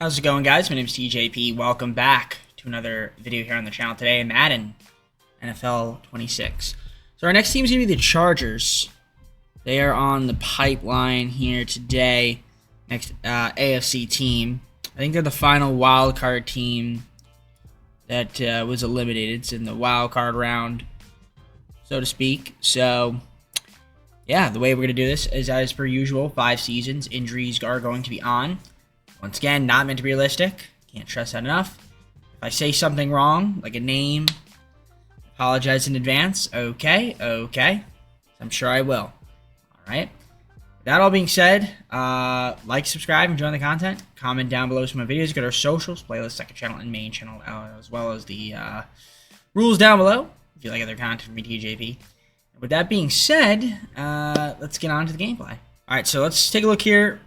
How's it going, guys? My name is TJP. Welcome back to another video here on the channel today in Madden NFL 26. So our next team is going to be the Chargers. They are on the pipeline here today. Next AFC team. I think they're the final wild card team that was eliminated. It's in the wild card round, so to speak. So yeah, the way we're going to do this is as per usual. 5 seasons. Injuries are going to be on. Once again, not meant to be realistic. Can't stress that enough. If I say something wrong, like a name, apologize in advance. Okay. I'm sure I will. Alright. With that all being said, like, subscribe, and join the content. Comment down below some of my videos. Go to our socials, playlist, second channel, and main channel, as well as the rules down below if you like other content from me, TJP. With that being said, let's get on to the gameplay. Alright, so let's take a look here.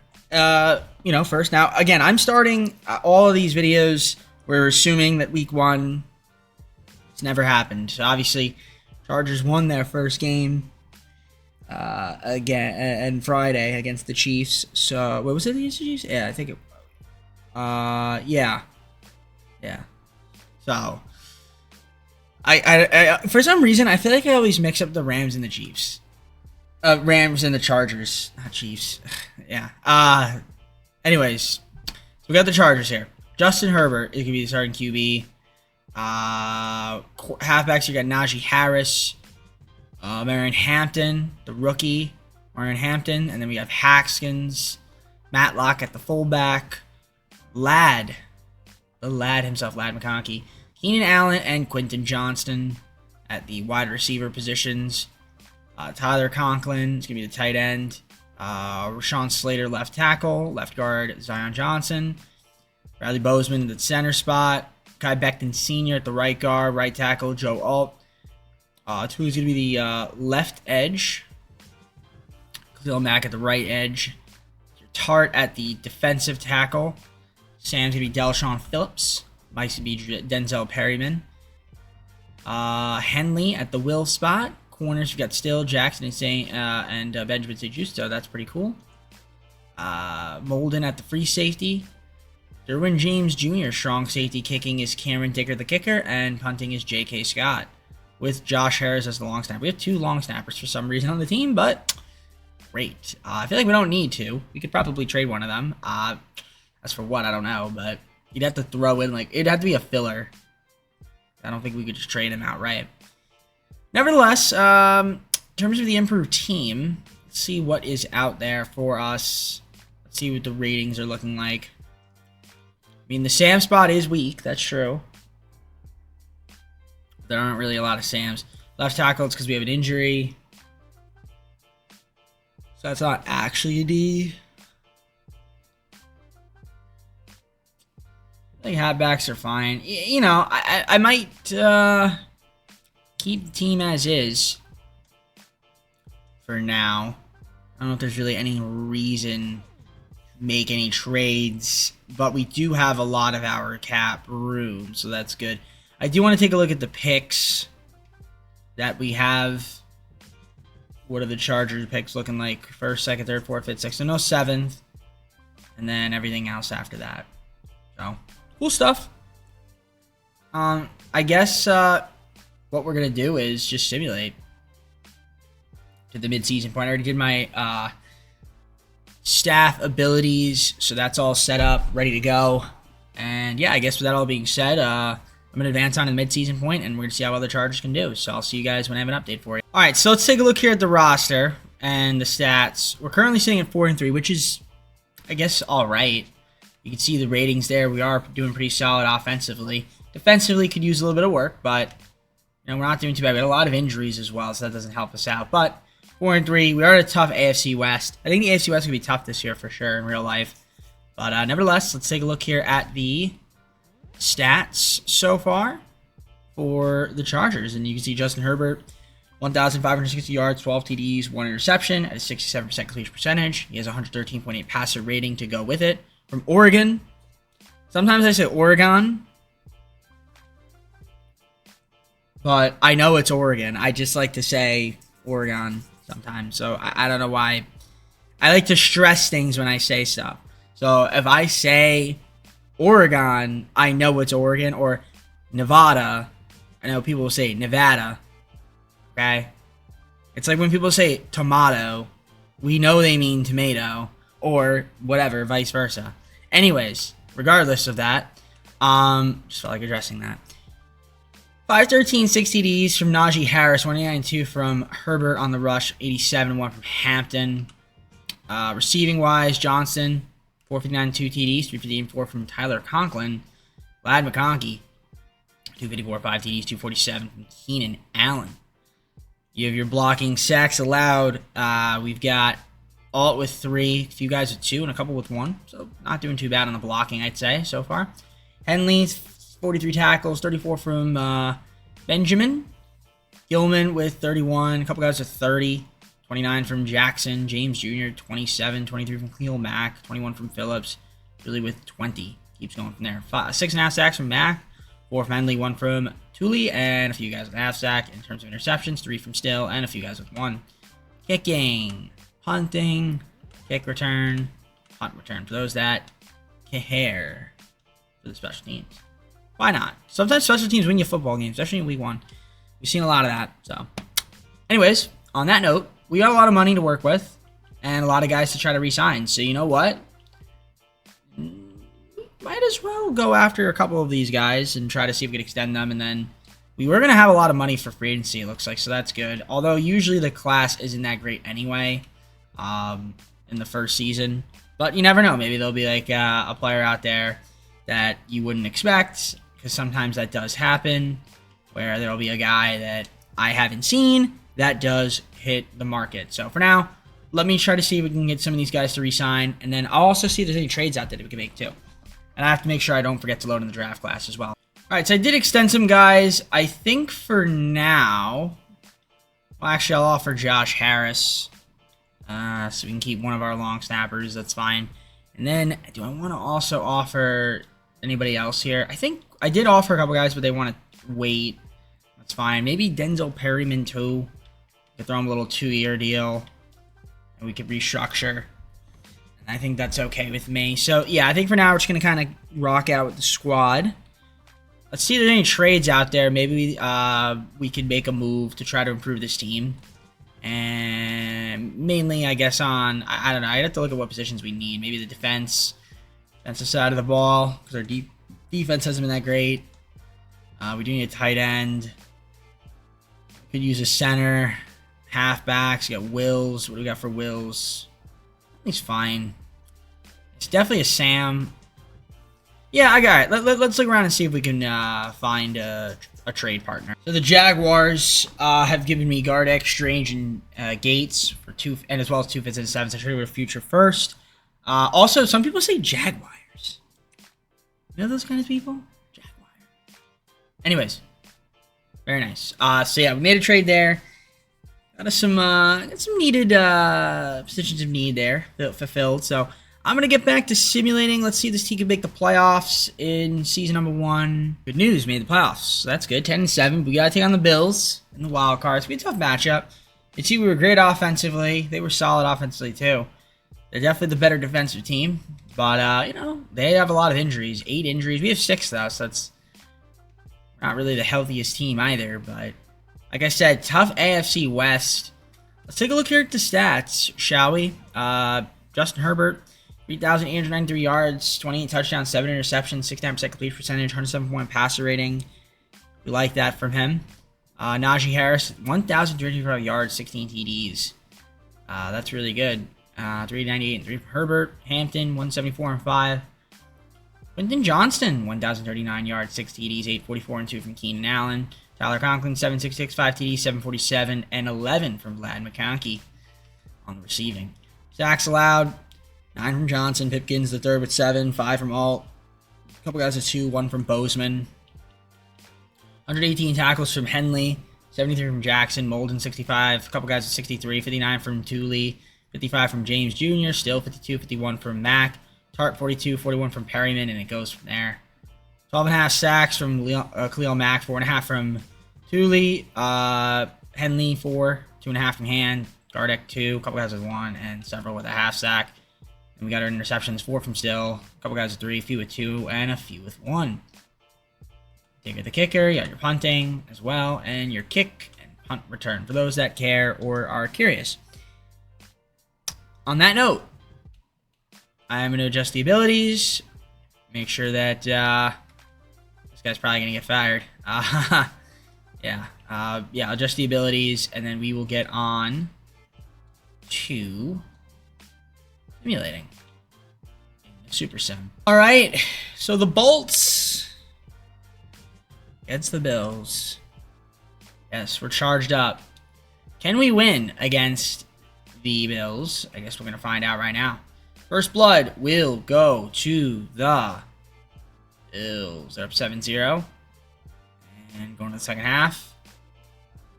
First, now, again, I'm starting all of these videos. We're assuming that week 1, it's never happened. So, obviously, Chargers won their first game, again, and Friday against the Chiefs. So, what was it against the Chiefs? Yeah, I think it, yeah. So, I for some reason, I feel like I always mix up the Rams and the Chiefs. Rams and the Chargers, not Chiefs. Yeah. Anyways, so we got the Chargers here. Justin Herbert is going to be the starting QB. Halfbacks, you got Najee Harris, Marion Hampton, the rookie, Marion Hampton. And then we have Haskins, Matlock at the fullback, the lad himself, Lad McConkey, Keenan Allen, and Quentin Johnston at the wide receiver positions. Tyler Conklin is going to be the tight end. Rashawn Slater, left tackle. Left guard, Zion Johnson. Bradley Bozeman in the center spot. Kai Becton Sr. at the right guard. Right tackle, Joe Alt. Who's going to be the left edge. Khalil Mack at the right edge. Tart at the defensive tackle. Sam's going to be Delshawn Phillips. Mike's going to be Denzel Perryman. Henley at the will spot. Corners, we've got Still, Jackson, and Benjamin St-Juste. That's pretty cool. Molden at the free safety. Derwin James Jr. Strong safety. Kicking is Cameron Dicker, the kicker. And punting is J.K. Scott. With Josh Harris as the long snapper. We have 2 long snappers for some reason on the team, but great. I feel like we don't need to. We could probably trade one of them. As for what, I don't know, but you'd have to throw in, like, it'd have to be a filler. I don't think we could just trade him outright. Nevertheless, in terms of the improved team, let's see what is out there for us. Let's see what the ratings are looking like. I mean, the Sam spot is weak. That's true. There aren't really a lot of Sams. Left tackle, it's because we have an injury. So that's not actually a D. I think halfbacks are fine. I might keep the team as is for now. I don't know if there's really any reason to make any trades, but we do have a lot of our cap room, so that's good. I do want to take a look at the picks that we have. What are the Chargers picks looking like? First, second, third, fourth, fifth, sixth, so no 7th, and then everything else after that. So, cool stuff. I guess what we're going to do is just simulate to the mid-season point. I already did my staff abilities, so that's all set up, ready to go. And yeah, I guess with that all being said, I'm going to advance on to the mid-season point, and we're going to see how well the Chargers can do. So I'll see you guys when I have an update for you. All right, so let's take a look here at the roster and the stats. We're currently sitting at 4-3, which is, I guess, all right. You can see the ratings there. We are doing pretty solid offensively. Defensively, could use a little bit of work, but we're not doing too bad. We had a lot of injuries as well, so that doesn't help us out. But 4-3, we are at a tough AFC West. I think the AFC West is going to be tough this year for sure in real life. But nevertheless, let's take a look here at the stats so far for the Chargers. And you can see Justin Herbert, 1,560 yards, 12 TDs, 1 interception at a 67% completion percentage. He has a 113.8 passer rating to go with it. From Oregon. Sometimes I say Oregon, but I know it's Oregon. I just like to say Oregon sometimes. So I don't know why. I like to stress things when I say stuff. So if I say Oregon, I know it's Oregon, or Nevada, I know people will say Nevada, okay? It's like when people say tomato, we know they mean tomato, or whatever, vice versa. Anyways, regardless of that, just felt like addressing that. 513, 6 TDs from Najee Harris, 189-2 from Herbert on the rush, 87-1 from Hampton. Receiving-wise, Johnson, 459-2 TDs, 354 from Tyler Conklin. Vlad McConkey, 254, 5 TDs, 247 from Keenan Allen. You have your blocking sacks allowed. We've got Alt with 3, a few guys with 2, and a couple with 1. So not doing too bad on the blocking, I'd say, so far. Henley's 43 tackles, 34 from Benjamin. Gilman with 31, a couple guys with 30. 29 from Jackson. James Jr., 27. 23 from Khalil Mack. 21 from Phillips. Really with 20. Keeps going from there. 6.5 sacks from Mack. 4 from Henley. 1 from Thule. And a few guys with a half sack. In terms of interceptions, 3 from Still. And a few guys with 1. Kicking. Punting. Kick return. Punt return. For those that care for the special teams. Why not? Sometimes special teams win you football games, especially in week 1. We've seen a lot of that. So, anyways, on that note, we got a lot of money to work with and a lot of guys to try to re-sign. So, you know what? Might as well go after a couple of these guys and try to see if we can extend them. And then we were going to have a lot of money for free agency, it looks like. So, that's good. Although, usually the class isn't that great anyway in the first season. But you never know. Maybe there'll be like a player out there that you wouldn't expect, because sometimes that does happen, where there'll be a guy that I haven't seen that does hit the market. So for now, let me try to see if we can get some of these guys to re-sign, and then I'll also see if there's any trades out there that we can make too. And I have to make sure I don't forget to load in the draft class as well. Alright, so I did extend some guys. I think for now, well, actually I'll offer Josh Harris, so we can keep one of our long snappers. That's fine. And then, do I want to also offer anybody else here? I think I did offer a couple guys, but they want to wait. That's fine. Maybe Denzel Perryman too. Could throw him a little 2-year deal, and we could restructure. And I think that's okay with me. So yeah, I think for now we're just gonna kind of rock out with the squad. Let's see if there's any trades out there. Maybe we could make a move to try to improve this team. And mainly, I guess, on, I don't know, I'd have to look at what positions we need. Maybe the defensive side of the ball, because our defense hasn't been that great. We do need a tight end. Could use a center. Halfbacks. You got Wills. What do we got for Wills? He's fine. It's definitely a Sam. Yeah, I got it. Let's look around and see if we can find a trade partner. So the Jaguars have given me Gardeck, Strange, and Gates for 2, and as well as 2 fits and 7s. I traded with a future first. Also, some people say Jaguars. You know those kind of people? Jaguars. Anyways, very nice. So yeah, we made a trade there. Got some needed positions of need there fulfilled. So I'm going to get back to simulating. Let's see if this team can make the playoffs in season number 1. Good news, made the playoffs. So that's good. 10-7. We got to take on the Bills in the wild card. It's going to be a tough matchup. You see, we were great offensively. They were solid offensively, too. They're definitely the better defensive team. But, you know, they have a lot of injuries. 8 injuries. We have 6, though, so that's not really the healthiest team either. But, like I said, tough AFC West. Let's take a look here at the stats, shall we? Justin Herbert. 3,893 yards, 28 touchdowns, 7 interceptions, 69% completion percentage, 107-point passer rating. We like that from him. Najee Harris, 1,355 yards, 16 TDs. That's really good. 398 and 3 from Herbert. Hampton, 174 and 5. Quentin Johnston, 1,039 yards, 6 TDs, 844 and 2 from Keenan Allen. Tyler Conklin, 766, 5 TDs, 747 and 11 from Vlad McConkey on the receiving. Sacks allowed. 9 from Johnson, Pipkins the third with 7, 5 from Alt, a couple guys with 2, 1 from Bozeman. 118 tackles from Henley, 73 from Jackson, Molden 65, a couple guys with 63, 59 from Thule, 55 from James Jr., Still 52, 51 from Mack, Tart 42, 41 from Perryman, and it goes from there. 12.5 sacks from Khalil Mack, 4.5 from Thule, Henley 4, 2.5 from Hand, Gardeck 2, a couple guys with 1, and several with a half sack. And we got our interceptions, 4 from Still, a couple guys with 3, a few with 2, and a few with 1. Take the kicker, you got your punting as well, and your kick and punt return for those that care or are curious. On that note, I'm going to adjust the abilities, make sure that this guy's probably going to get fired. Yeah, adjust the abilities, and then we will get on to simulating Super Sim. All right, so the Bolts against the Bills. Yes, we're charged up. Can we win against the Bills? I guess we're gonna find out right now. First blood will go to the Bills. They're up 7-0. And going to the second half.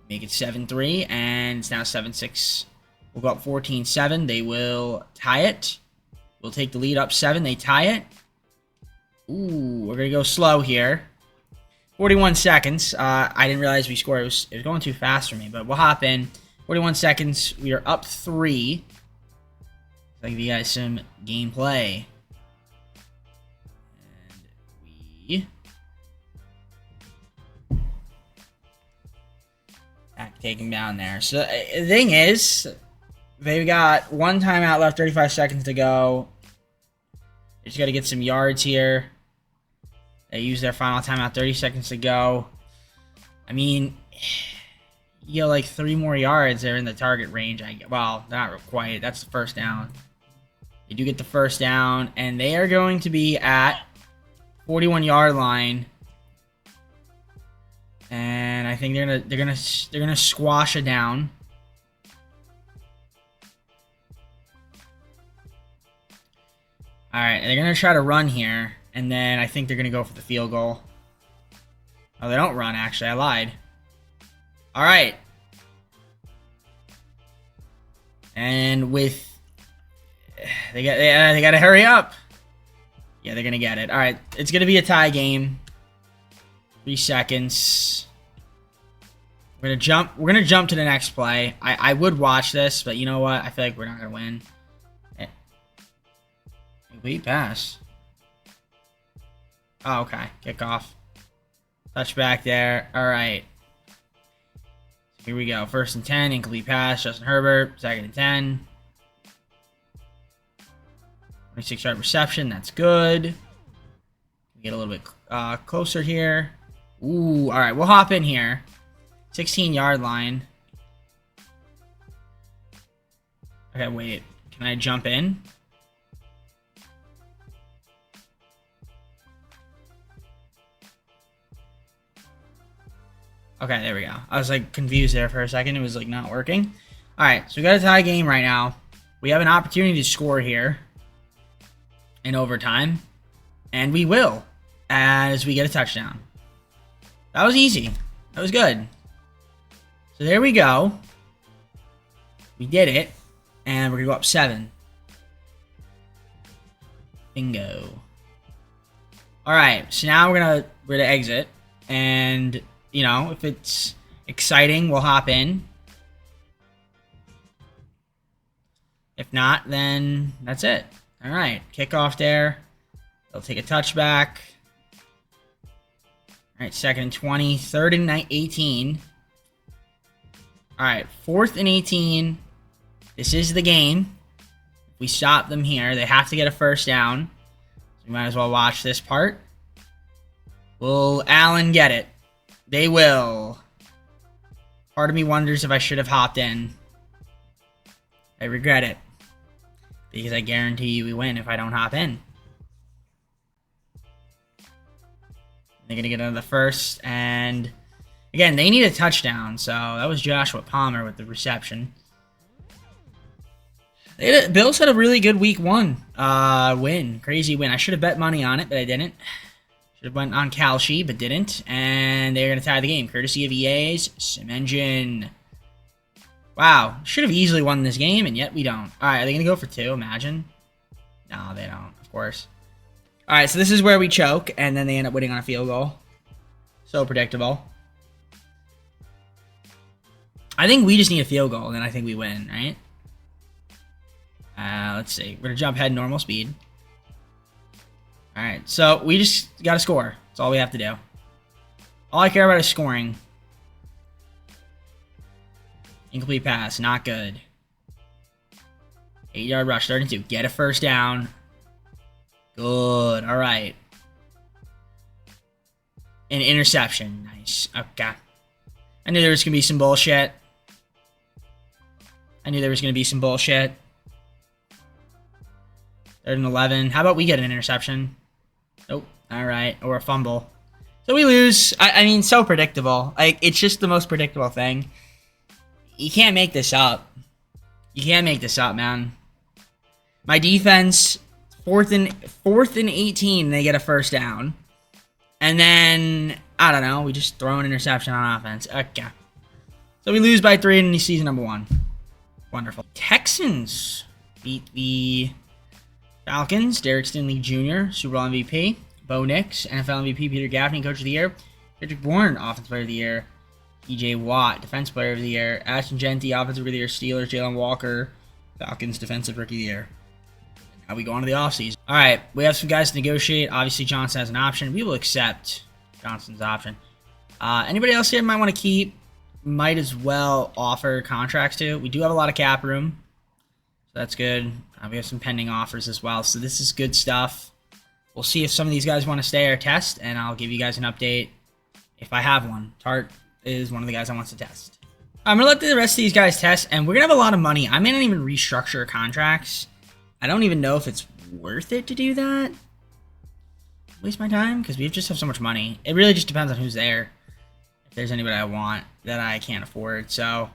Make it 7-3, and it's now 7-6. We'll go up 14-7. They will tie it. We'll take the lead up 7. They tie it. Ooh, we're going to go slow here. 41 seconds. I didn't realize we scored. It was going too fast for me, but we'll hop in. 41 seconds. We are up 3. I'll give you guys some gameplay. And we... take him down there. So the thing is, they've got 1 timeout left, 35 seconds to go. They just got to get some yards here. They use their final timeout, 30 seconds to go. I mean, you get like 3 more yards. They're in the target range. Well, not quite. That's the first down. They do get the first down, and they are going to be at 41-yard line. And I think they're gonna squash it down. All right, they're gonna try to run here, and then I think they're gonna go for the field goal. Oh, they don't run. Actually, I lied. All right, and with they gotta hurry up. Yeah, they're gonna get it. All right, it's gonna be a tie game. 3 seconds. We're gonna jump to the next play. I would watch this, but you know what? I feel like we're not gonna win. Complete pass. Oh, okay. Kickoff. Touchback there. Alright. Here we go. 1st and 10. Incomplete pass. Justin Herbert. 2nd and 10. 26-yard reception. That's good. We get a little bit closer here. Ooh, alright, we'll hop in here. 16-yard line. Okay, wait. Can I jump in? Okay, there we go. I was like confused there for a second. It was like not working. Alright, so we got a tie game right now. We have an opportunity to score here in overtime. And we will, as we get a touchdown. That was easy. That was good. So there we go. We did it. And we're going to go up 7. Bingo. Alright, so now we're gonna exit. And, you know, if it's exciting, we'll hop in. If not, then that's it. Alright, kickoff there. They'll take a touchback. Alright, 2nd and 20. 3rd and 18. Alright, 4th and 18. This is the game. If we stop them here, they have to get a first down. So we might as well watch this part. Will Allen get it? They will. Part of me wonders if I should have hopped in. I regret it. Because I guarantee you we win if I don't hop in. They're going to get another first, and again, they need a touchdown, so that was Joshua Palmer with the reception. Bills had a really good week 1 win. Crazy win. I should have bet money on it, but I didn't. Should have went on Kalshi, but didn't. And they're going to tie the game, courtesy of EA's Sim Engine. Wow. Should have easily won this game, and yet we don't. All right, are they going to go for 2? Imagine. No, they don't, of course. All right, so this is where we choke, and then they end up winning on a field goal. So predictable. I think we just need a field goal, and then I think we win, right? Let's see. We're going to jump ahead normal speed. Alright, so we just got to score. That's all we have to do. All I care about is scoring. Incomplete pass. Not good. 8-yard rush. 32. Get a first down. Good. Alright. An interception. Nice. Okay. I knew there was going to be some bullshit. Third and 11. How about we get an interception? Nope. Alright. Or a fumble. So we lose. I mean, so predictable. Like, it's just the most predictable thing. You can't make this up. You can't make this up, man. My defense, fourth and 18, they get a first down. And then, I don't know, we just throw an interception on offense. Okay. So we lose by 3 in season number 1. Wonderful. Texans beat the Falcons. Derek Stingley Jr., Super Bowl MVP. Bo Nix, NFL MVP. Peter Gaffney, Coach of the Year. Patrick Bourne, Offensive Player of the Year. TJ Watt, Defensive Player of the Year. Ashton Genty, Offensive Rookie of the Year. Steelers, Jalen Walker, Falcons, Defensive Rookie of the Year. Now we go on to the offseason. All right, we have some guys to negotiate. Obviously, Johnson has an option. We will accept Johnson's option. Anybody else here might want to keep? Might as well offer contracts to. We do have a lot of cap room, so that's good. We have some pending offers as well, so this is good stuff. We'll see if some of these guys want to stay or test, and I'll give you guys an update if I have one. Tart is one of the guys I want to test. I'm going to let the rest of these guys test, and we're going to have a lot of money. I may not even restructure contracts. I don't even know if it's worth it to do that. Waste my time, because we just have so much money. It really just depends on who's there. If there's anybody I want that I can't afford. So,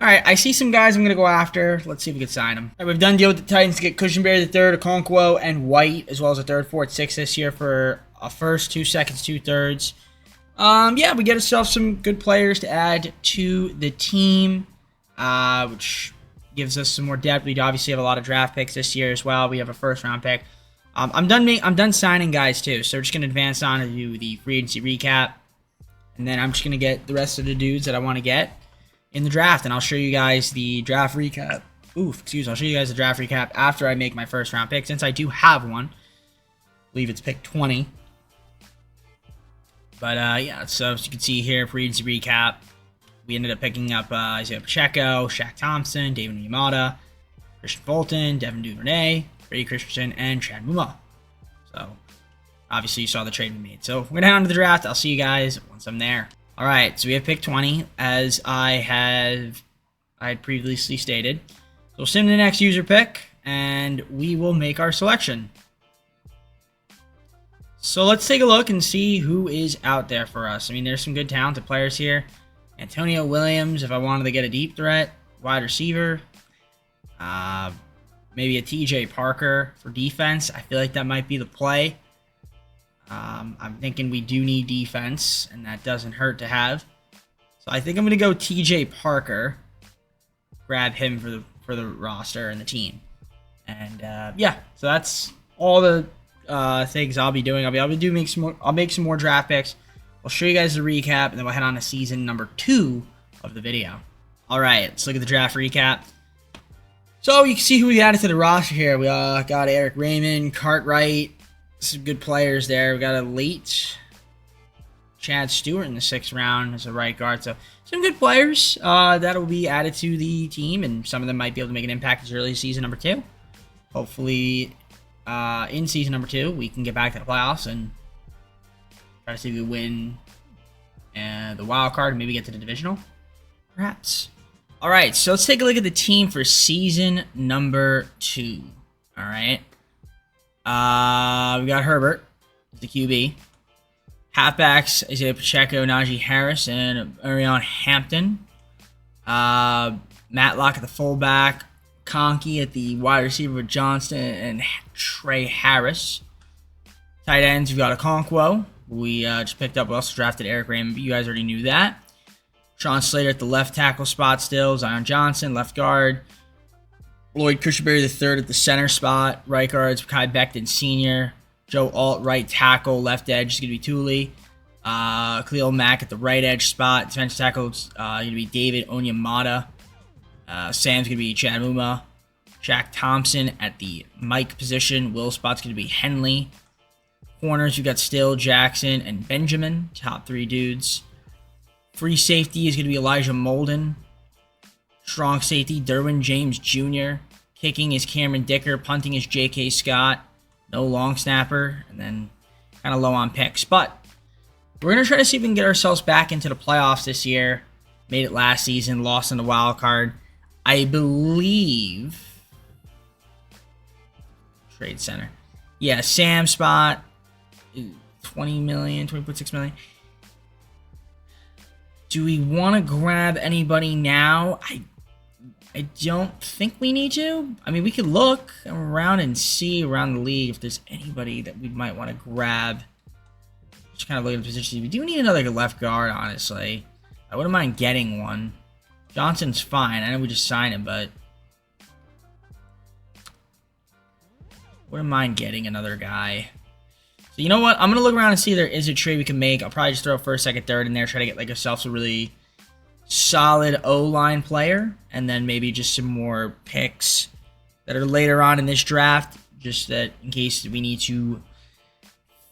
alright, I see some guys I'm going to go after. Let's see if we can sign them. Alright, we've done deal with the Titans to get Cushionberry the third, Okonkwo, and White, as well as a third, fourth, sixth this year for a first, 2 seconds, 2 thirds. Yeah, we get ourselves some good players to add to the team, which gives us some more depth. We obviously have a lot of draft picks this year as well. We have a first-round pick. I'm done signing guys too, so we're just gonna advance on to do the free agency recap, and then I'm just gonna get the rest of the dudes that I want to get in the draft, and I'll show you guys the draft recap. I'll show you guys the draft recap after I make my first-round pick, since I do have one. I believe it's pick 20. But, yeah, so as you can see here, free agency recap, we ended up picking up Isaiah Pacheco, Shaq Thompson, David Yamada, Christian Fulton, Devin Duvernay, Brady Christensen, and Chad Muma. So, obviously you saw the trade we made. So, we're going to head on to the draft. I'll see you guys once I'm there. Alright, so we have pick 20, as I had previously stated. So, we'll send the next user pick, and we will make our selection. So let's take a look and see who is out there for us. I mean, there's some good talented players here. Antonio Williams, if I wanted to get a deep threat. Wide receiver. Maybe a TJ Parker for defense. I feel like that might be the play. I'm thinking we do need defense, and that doesn't hurt to have. So I think I'm going to go TJ Parker. Grab him for the roster and the team. And, yeah, so that's all the things I'll be doing. I'll make some more draft picks. I'll show you guys the recap, and then we'll head on to season number 2 of the video. All right, let's look at the draft recap. So you can see who we added to the roster here. We got Eric Raymond, Cartwright, some good players there. We got a late Chad Stewart in the 6th round as a right guard. So some good players that will be added to the team, and some of them might be able to make an impact as early as season number 2. Hopefully, in season number 2, we can get back to the playoffs and try to see if we win the wild card and maybe get to the divisional, perhaps. All right, so let's take a look at the team for season number 2. All right, we got Herbert, the QB. Halfbacks: Isaiah Pacheco, Najee Harris, and Arion Hampton. Matlock at the fullback. Conkey at the wide receiver with Johnston and Trey Harris. Tight ends, we've got Okonkwo. We just picked up. We also drafted Eric Raymond, but you guys already knew that. Sean Slater at the left tackle spot still. Zion Johnson, left guard. Lloyd Cushionberry III at the center spot. Right guards, Kai Becton Sr. Joe Alt, right tackle. Left edge is going to be Thule. Khalil Mack at the right edge spot. Defensive tackle is going to be David Onyemata. Sam's going to be Chad Muma. Shaq Thompson at the Mike position. Will spot's going to be Henley. Corners, you've got Still, Jackson, and Benjamin. Top 3 dudes. Free safety is going to be Elijah Molden. Strong safety, Derwin James Jr. Kicking is Cameron Dicker. Punting is J.K. Scott. No long snapper. And then kind of low on picks. But we're going to try to see if we can get ourselves back into the playoffs this year. Made it last season. Lost in the wild card. I believe... Trade center. Yeah, Sam spot. 20 million, 20.6 million. Do we want to grab anybody now? I don't think we need to. I mean, we could look around and see around the league if there's anybody that we might want to grab. Just kind of look at the positions. We do need another left guard, honestly. I wouldn't mind getting one. Johnson's fine. I know we just signed him, but wouldn't mind getting another guy. So you know what? I'm going to look around and see if there is a trade we can make. I'll probably just throw first, second, third in there. Try to get like ourselves a really solid O-line player. And then maybe just some more picks that are later on in this draft. Just that in case we need to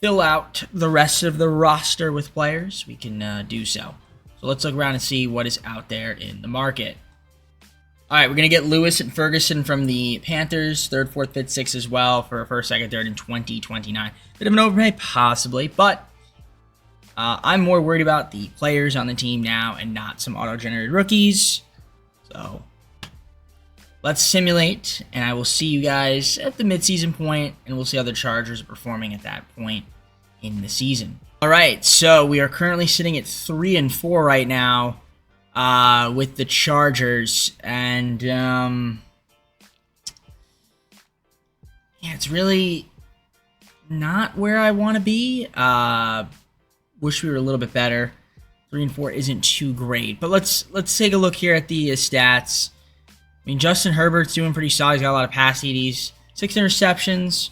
fill out the rest of the roster with players, we can do so. So let's look around and see what is out there in the market. All right, we're going to get Lewis and Ferguson from the Panthers. 3rd, 4th, 5th, 6th as well for first, second, third in 2029. Bit of an overpay, possibly, but I'm more worried about the players on the team now and not some auto-generated rookies. So let's simulate, and I will see you guys at the midseason point, and we'll see how the Chargers are performing at that point in the season. All right, so we are currently sitting at 3-4 right now. With the Chargers, and yeah, it's really not where I want to be. Wish we were a little bit better. 3-4 isn't too great, but let's take a look here at the stats. I mean, Justin Herbert's doing pretty solid. He's got a lot of pass TDs, 6 interceptions,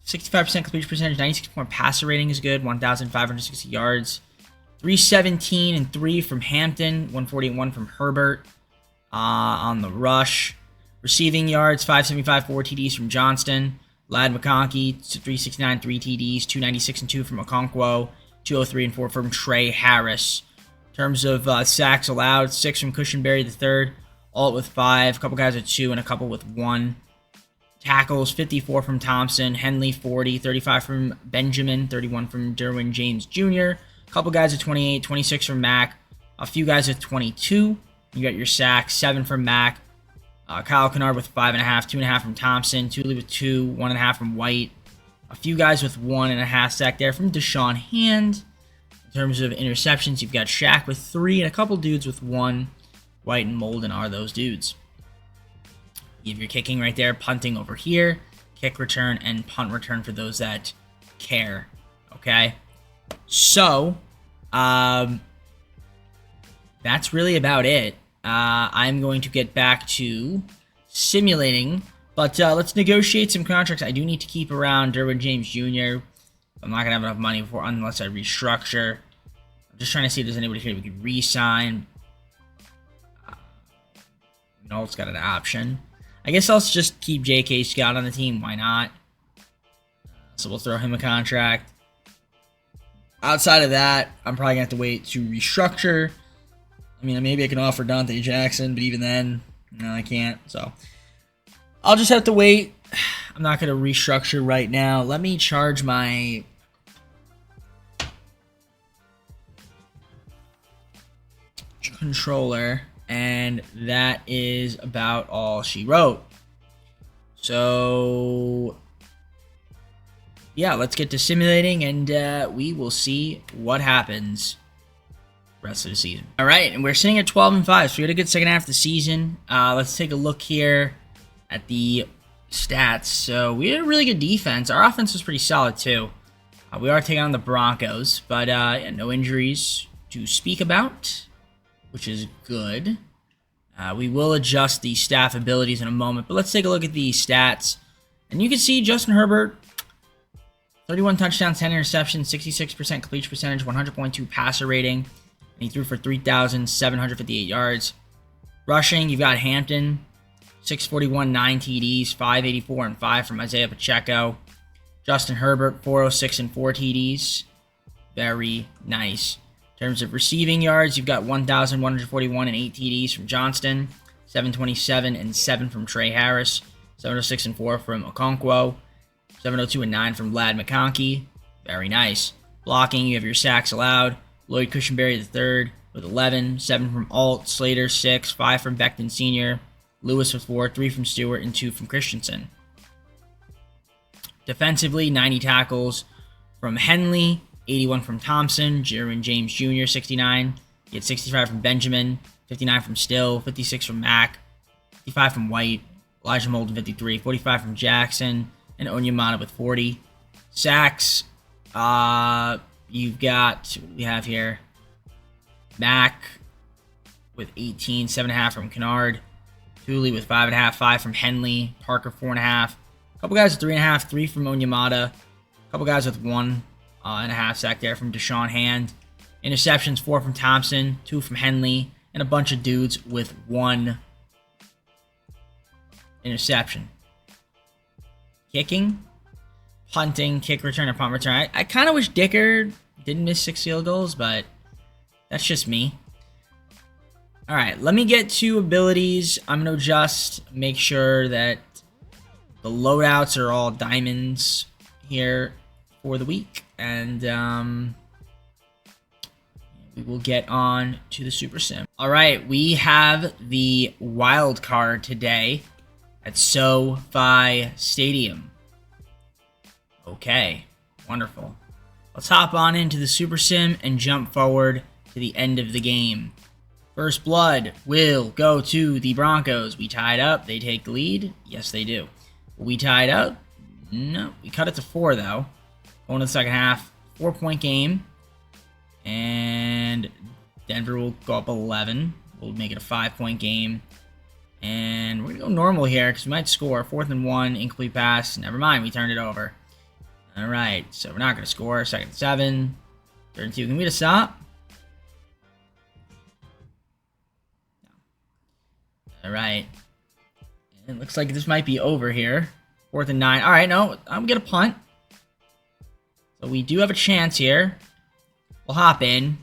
65% completion percentage, 96% passer rating is good, 1,560 yards. 317 and 3 from Hampton, 141 from Herbert on the rush. Receiving yards, 575, 4 TDs from Johnston. Lad McConkey, 369, 3 TDs, 296 and 2 from Okonkwo, 203 and 4 from Trey Harris. In terms of sacks allowed, 6 from Cushenberry III, Alt with 5, a couple guys with 2, and a couple with 1. Tackles, 54 from Thompson, Henley 40, 35 from Benjamin, 31 from Derwin James Jr., couple guys with 28, 26 from Mack, a few guys with 22. You got your sacks, 7 from Mack, Kyle Kennard with 5.5, 2.5 from Thompson, Tooley with 2, 1.5 from White, a few guys with 1.5 sack there from Deshaun Hand. In terms of interceptions, you've got Shaq with 3 and a couple dudes with 1. White and Molden are those dudes. You have your kicking right there, punting over here, kick return, and punt return for those that care. Okay? So, that's really about it. I'm going to get back to simulating, but let's negotiate some contracts. I do need to keep around Derwin James Jr. I'm not going to have enough money for unless I restructure. I'm just trying to see if there's anybody here we could re-sign. No, it's got an option. I guess I'll just keep J.K. Scott on the team. Why not? So we'll throw him a contract. Outside of that, I'm probably going to have to wait to restructure. I mean, maybe I can offer Dante Jackson, but even then, no, I can't. So I'll just have to wait. I'm not going to restructure right now. Let me charge my controller, and that is about all she wrote. So yeah, let's get to simulating, and we will see what happens rest of the season. All right, and we're sitting at 12-5, so we had a good second half of the season. Let's take a look here at the stats. So we had a really good defense. Our offense was pretty solid too. We are taking on the Broncos, but yeah, no injuries to speak about, which is good. We will adjust the staff abilities in a moment, but let's take a look at the stats. And you can see Justin Herbert, 31 touchdowns, 10 interceptions, 66% completion percentage, 100.2 passer rating, and he threw for 3,758 yards. Rushing, you've got Hampton, 641, 9 TDs, 584 and 5 from Isaiah Pacheco. Justin Herbert, 406 and 4 TDs. Very nice. In terms of receiving yards, you've got 1,141 and 8 TDs from Johnston, 727 and 7 from Trey Harris, 706 and 4 from Okonkwo, 702 and 9 from Vlad McConkey. Very nice. Blocking, you have your sacks allowed. Lloyd Cushenberry III with 11, 7 from Alt, Slater 6, 5 from Becton Sr., Lewis with 4, 3 from Stewart, and 2 from Christensen. Defensively, 90 tackles from Henley, 81 from Thompson, Jerwin James Jr., 69. You had 65 from Benjamin, 59 from Still, 56 from Mack, 55 from White, Elijah Molden, 53, 45 from Jackson, and Onyemata with 40. Sacks, you've got, what do we have here? Mack with 18, 7.5 from Kennard, Thule with 5.5, 5 from Henley, Parker 4.5. A couple guys with 3.5, 3 from Onyemata. A couple guys with 1.5 sack there from Deshaun Hand. Interceptions, 4 from Thompson, 2 from Henley, and a bunch of dudes with 1 interception. Kicking, punting, kick return, and punt return. I kind of wish Dicker didn't miss 6 field goals, but that's just me. All right, let me get to abilities. I'm going to just make sure that the loadouts are all diamonds here for the week. And we will get on to the Super Sim. All right, we have the wild card today at SoFi Stadium. Okay, wonderful. Let's hop on into the Super Sim and jump forward to the end of the game. First blood will go to the Broncos. We tied up. They take the lead. Yes, they do. We tied up. No, we cut it to 4, though. Going to the second half. 4-point game. And Denver will go up 11. We'll make it a 5-point game. And we're going to go normal here because we might score. 4th and 1, incomplete pass. Never mind, we turned it over. All right, so we're not going to score. 2nd and 7. 3rd and 2. Can we get a stop? All right. It looks like this might be over here. 4th and 9. All right, no, I'm going to punt. So we do have a chance here. We'll hop in.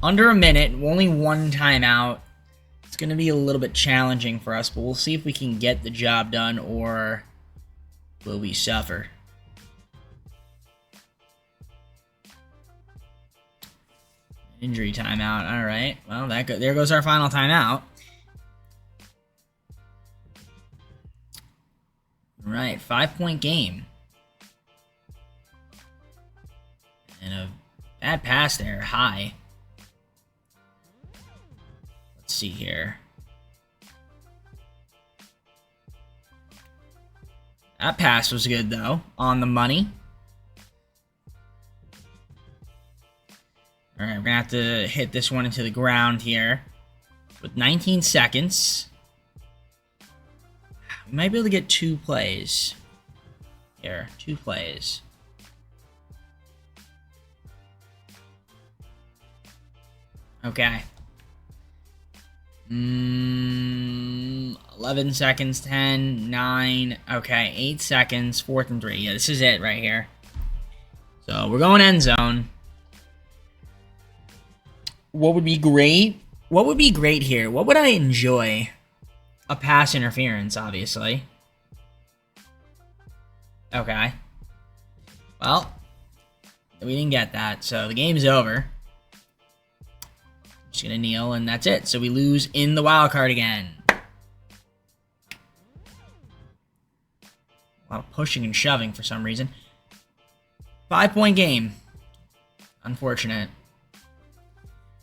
Under a minute, only 1 timeout. It's going to be a little bit challenging for us, but we'll see if we can get the job done or will we suffer. Injury timeout. All right. Well, there goes our final timeout. All right, 5-point game. And a bad pass there, high. Let's see here. That pass was good, though, on the money. All right, we're going to have to hit this one into the ground here with 19 seconds. We might be able to get 2 plays. Here, 2 plays. Okay. 11 seconds, 10, 9. Okay, 8 seconds, 4th and 3. Yeah, this is it right here. So we're going end zone. What would be great? What would be great here? What would I enjoy? A pass interference, obviously. Okay. Well, we didn't get that, so the game's over. Just gonna kneel, and that's it. So we lose in the wild card again. A lot of pushing and shoving for some reason. 5-point game. Unfortunate.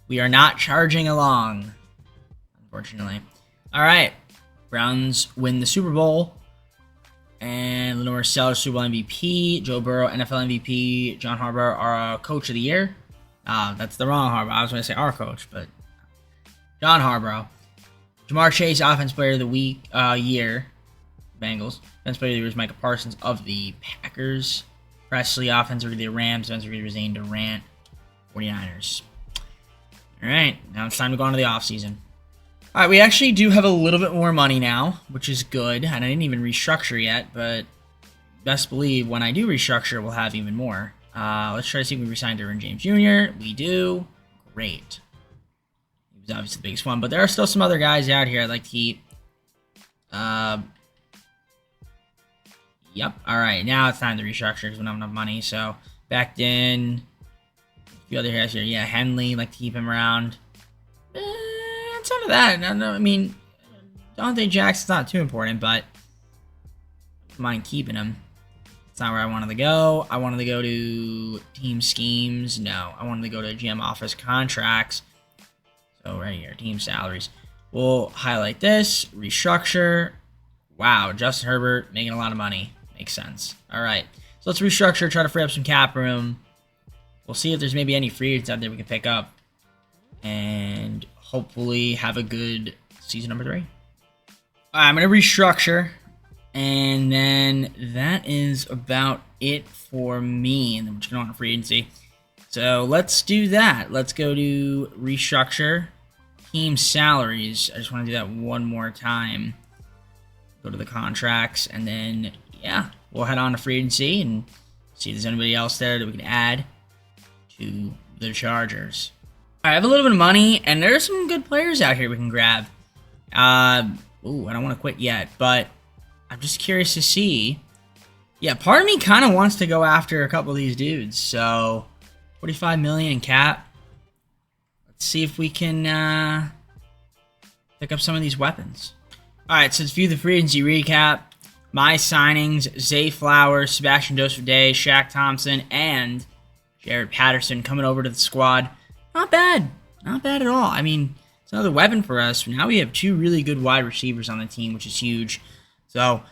We are not charging along, unfortunately. All right. Browns win the Super Bowl. And Lenore Sellers, Super Bowl MVP. Joe Burrow, NFL MVP. John Harbaugh, our Coach of the Year. That's the wrong Harbaugh. I was going to say our coach, but John Harbaugh. Jamar Chase, Offense Player of the Week, year. Bengals. Offense Player of the Year is Micah Parsons of the Packers. Presley, Offensive Rookie of the Rams. Offensive Rookie of Zane Durant, 49ers. All right, now it's time to go on to the offseason. Alright, we actually do have a little bit more money now, which is good. And I didn't even restructure yet, but best believe when I do restructure, we'll have even more. Let's try to see if we resign Derwin James Jr. We do. Great. He was obviously the biggest one, but there are still some other guys out here I'd like to keep. Yep. Alright, now it's time to restructure because we don't have enough money. So, back in. A few other guys here. Yeah, Henley, like to keep him around. Outside of that, no, I mean, Dante Jackson's not too important, but I don't mind keeping him. It's not where I wanted to go. I wanted to go to team schemes. No, I wanted to go to GM office contracts. So right here, team salaries. We'll highlight this, restructure. Wow, Justin Herbert making a lot of money. Makes sense. All right, so let's restructure, try to free up some cap room. We'll see if there's maybe any free agents out there we can pick up. And hopefully have a good season number 3. Alright, I'm going to restructure. And then that is about it for me. And then we're just going to go on free agency. So let's do that. Let's go to restructure. Team salaries. I just want to do that one more time. Go to the contracts. And then, yeah, we'll head on to free agency and see if there's anybody else there that we can add to the Chargers. I have a little bit of money, and there's some good players out here we can grab. Ooh, I don't want to quit yet, but I'm just curious to see. Yeah, part of me kind of wants to go after a couple of these dudes. So, 45 million in cap. Let's see if we can pick up some of these weapons. All right, so let's view the free agency recap. My signings: Zay Flowers, Sebastian Joseph-Day, Shaq Thompson, and Jared Patterson coming over to the squad. Not bad. Not bad at all. I mean, it's another weapon for us. Now we have 2 really good wide receivers on the team, which is huge. So,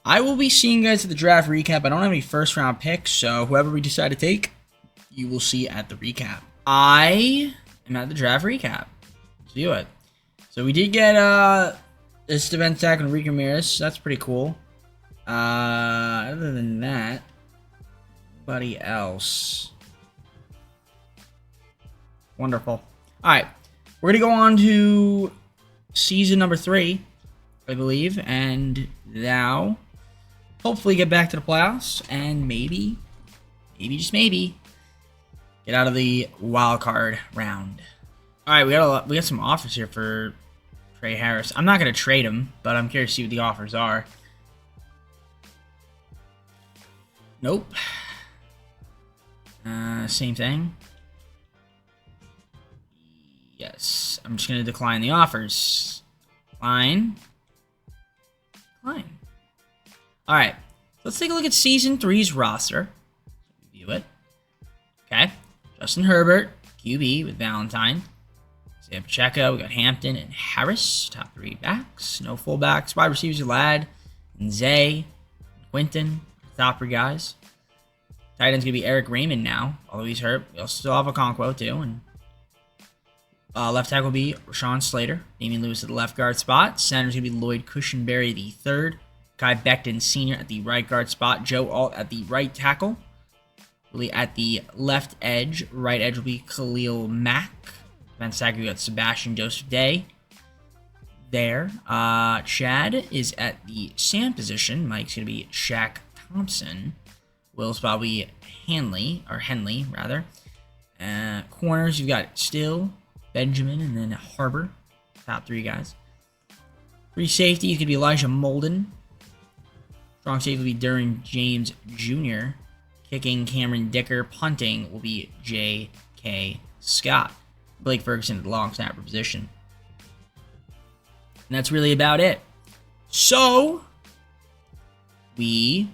I will be seeing you guys at the draft recap. I don't have any first-round picks, so whoever we decide to take, you will see at the recap. I am at the draft recap. Let's do it. So, we did get this defense tackle and Enrique Ramirez. That's pretty cool. Other than that, nobody else. Wonderful. Alright, we're going to go on to season number 3, I believe, and now hopefully get back to the playoffs and maybe, just maybe, get out of the wild card round. Alright, we got some offers here for Trey Harris. I'm not going to trade him, but I'm curious to see what the offers are. Nope. Same thing. Yes, I'm just going to decline the offers. Decline. Alright, let's take a look at Season 3's roster. View it. Okay, Justin Herbert, QB with Valentine. Isaiah Pacheco, we got Hampton and Harris, top 3 backs. No fullbacks. Wide receivers are Ladd and Zay, Quinton, top 3 guys. Tight end's going to be Eric Raymond now, although he's hurt. We also still have a Okonkwo too, and left tackle will be Rashawn Slater. Damian Lewis at the left guard spot. Center's going to be Lloyd Cushenberry the third. Kai Becton Sr. at the right guard spot. Joe Alt at the right tackle. Really at the left edge. Right edge will be Khalil Mack. Defense tackle, we got Sebastian Joseph-Day there. Chad is at the Sam position. Mike's going to be Shaq Thompson. Will's probably Henley, rather. Corners, you've got Still, Benjamin, and then Harbor. Top 3 guys. Free safety could be Elijah Molden. Strong safety will be Derwin James Jr. Kicking, Cameron Dicker. Punting will be J.K. Scott. Blake Ferguson at the long snapper position. And that's really about it. So, we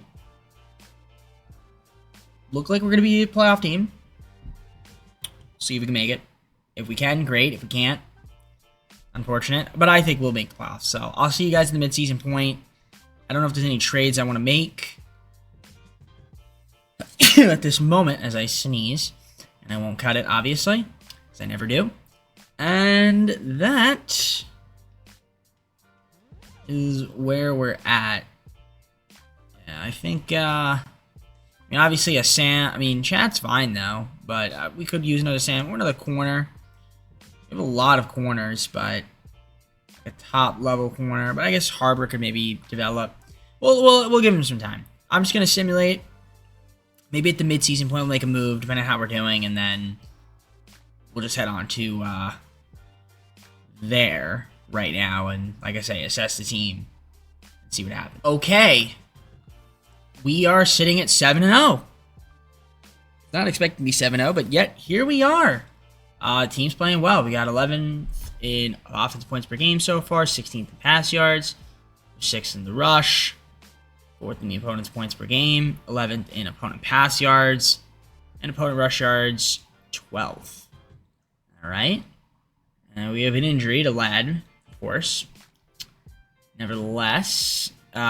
look like we're going to be a playoff team. See if we can make it. If we can, great. If we can't, unfortunate. But I think we'll make the playoffs. So I'll see you guys in the midseason point. I don't know if there's any trades I want to make at this moment as I sneeze. And I won't cut it, obviously, because I never do. And that is where we're at. Yeah, I think, I mean, obviously a Sam. I mean, Chad's fine, though. But we could use another Sam or another corner. We have a lot of corners, but a top level corner, but I guess Harbor could maybe develop. We'll give him some time. I'm just gonna simulate. Maybe at the midseason point we'll make a move, depending on how we're doing, and then we'll just head on to there right now, and like I say, assess the team and see what happens. Okay, we are sitting at 7-0. Not expecting to be 7-0, but yet here we are. Team's playing well. We got 11th in offense points per game so far, 16th in pass yards, 6th in the rush, 4th in the opponent's points per game, 11th in opponent pass yards, and opponent rush yards, 12th. All right. And we have an injury to Ladd, of course. Nevertheless, let's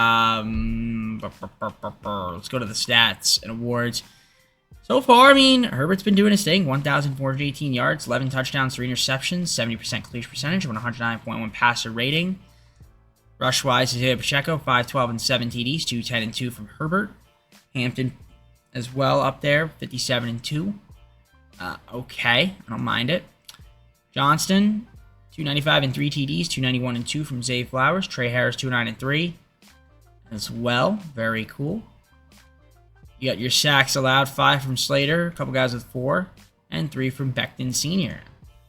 go to the stats and awards. So far, I mean, Herbert's been doing his thing. 1,418 yards, 11 touchdowns, 3 interceptions, 70% completion percentage, 109.1 passer rating. Rush-wise, Isaiah Pacheco, 512 and 7 TDs, 210 and 2 from Herbert. Hampton as well up there, 57 and 2. Okay, I don't mind it. Johnston, 295 and 3 TDs, 291 and 2 from Zay Flowers. Trey Harris, 209 and 3 as well. Very cool. You got your sacks allowed, 5 from Slater, a couple guys with 4, and 3 from Becton Sr.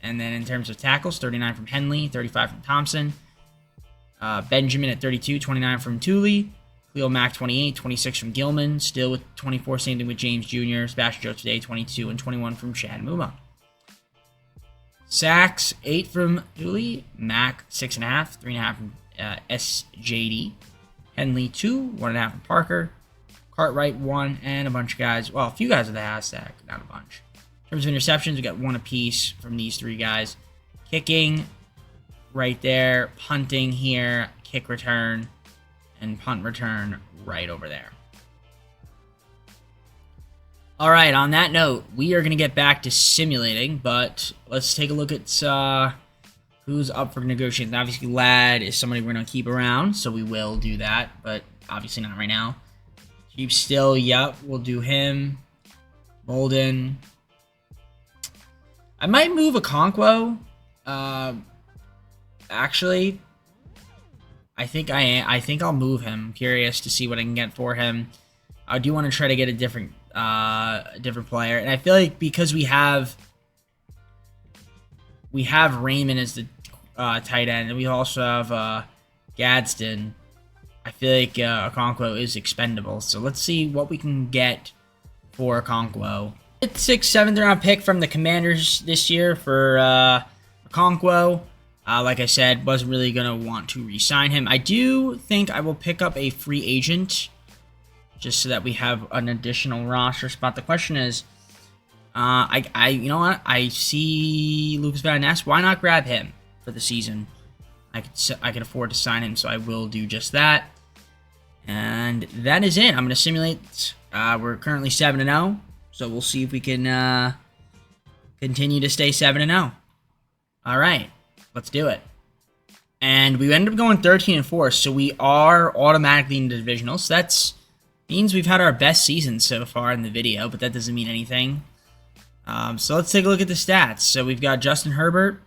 And then in terms of tackles, 39 from Henley, 35 from Thompson. Benjamin at 32, 29 from Tooley. Cleo Mack, 28, 26 from Gilman. Still with 24, same thing with James Jr. Sebastian Joe today, 22, and 21 from Chad Muma. Sacks, 8 from Tooley. Mack, 6.5, 3.5 from SJD. Henley, 2, 1.5 from Parker. Cartwright, 1, and a bunch of guys. Well, a few guys with a half sack, not a bunch. In terms of interceptions, we got 1 apiece from these 3 guys. Kicking, right there. Punting here. Kick return. And punt return right over there. All right, on that note, we are going to get back to simulating, but let's take a look at who's up for negotiations. Obviously, Ladd is somebody we're going to keep around, so we will do that, but obviously not right now. Keep still, yep, we'll do him. Bolden. I might move Okonkwo. Actually, I think I'll move him. I'm curious to see what I can get for him. I do want to try to get a different player, and I feel like because we have Raymond as the tight end, and we also have Gadsden. I feel like Okonkwo is expendable, so let's see what we can get for Okonkwo. 6th, 7th round pick from the Commanders this year for Okonkwo. Like I said, wasn't really going to want to re-sign him. I do think I will pick up a free agent just so that we have an additional roster spot. The question is, you know what? I see Lucas Van Ness. Why not grab him for the season? I can afford to sign him, so I will do just that. And that is it. I'm going to simulate. We're currently 7-0, so we'll see if we can continue to stay 7-0. All right, let's do it. And we ended up going 13-4, so we are automatically in the divisional. So that means we've had our best season so far in the video, but that doesn't mean anything. So let's take a look at the stats. So we've got Justin Herbert.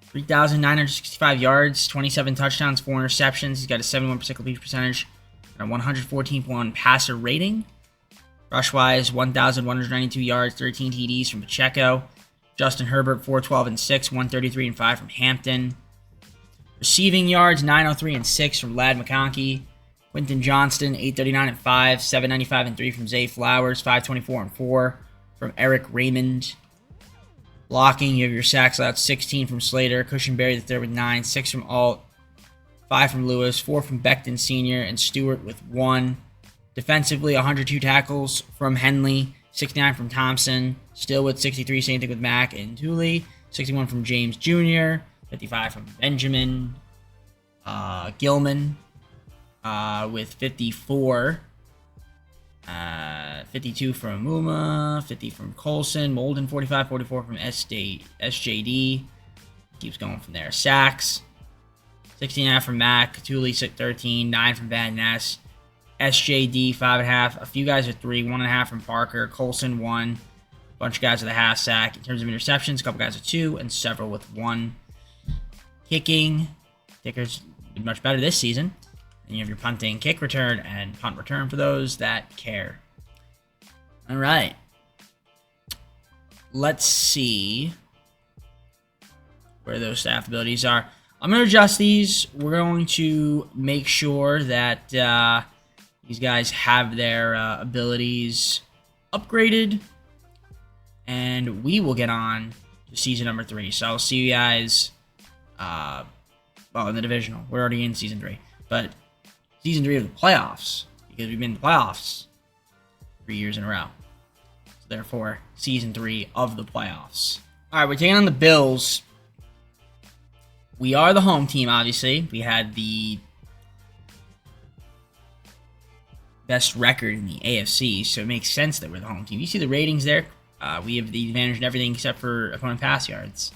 3,965 yards, 27 touchdowns, 4 interceptions. He's got a 71% completion percentage and a 114.1 passer rating. Rush-wise, 1,192 yards, 13 TDs from Pacheco. Justin Herbert, 412 and 6, 133 and 5 from Hampton. Receiving yards, 903 and 6 from Ladd McConkey. Quentin Johnston, 839 and 5, 795 and 3 from Zay Flowers, 524 and 4 from Eric Raymond. Blocking, you have your sacks allowed, 16 from Slater. Cushenberry the third with 9, 6 from Alt, 5 from Lewis, 4 from Becton Sr., and Stewart with 1. Defensively, 102 tackles from Henley, 69 from Thompson, still with 63, same thing with Mack and Tooley, 61 from James Jr., 55 from Benjamin, Gilman with 54, 52 from Muma, 50 from Colson, Molden 45, 44 from SJD. Keeps going from there. Sacks, 16.5 from Mack, Tooley 13, 9 from Van Ness, SJD 5.5, a few guys with 3, 1.5 from Parker, Colson 1, a bunch of guys with a half sack. In terms of interceptions, a couple guys with 2, and several with 1. Kicking, Kickers did much better this season. And you have your punting, kick return, and punt return for those that care. All right. Let's see where those staff abilities are. I'm going to adjust these. We're going to make sure that these guys have their abilities upgraded. And we will get on to season number 3. So I'll see you guys, well, in the divisional. We're already in season 3. But season 3 of the playoffs, because we've been in the playoffs 3 years in a row. So therefore, season 3 of the playoffs. All right, we're taking on the Bills. We are the home team, obviously. We had the best record in the AFC, so it makes sense that we're the home team. You see the ratings there? We have the advantage in everything except for opponent pass yards.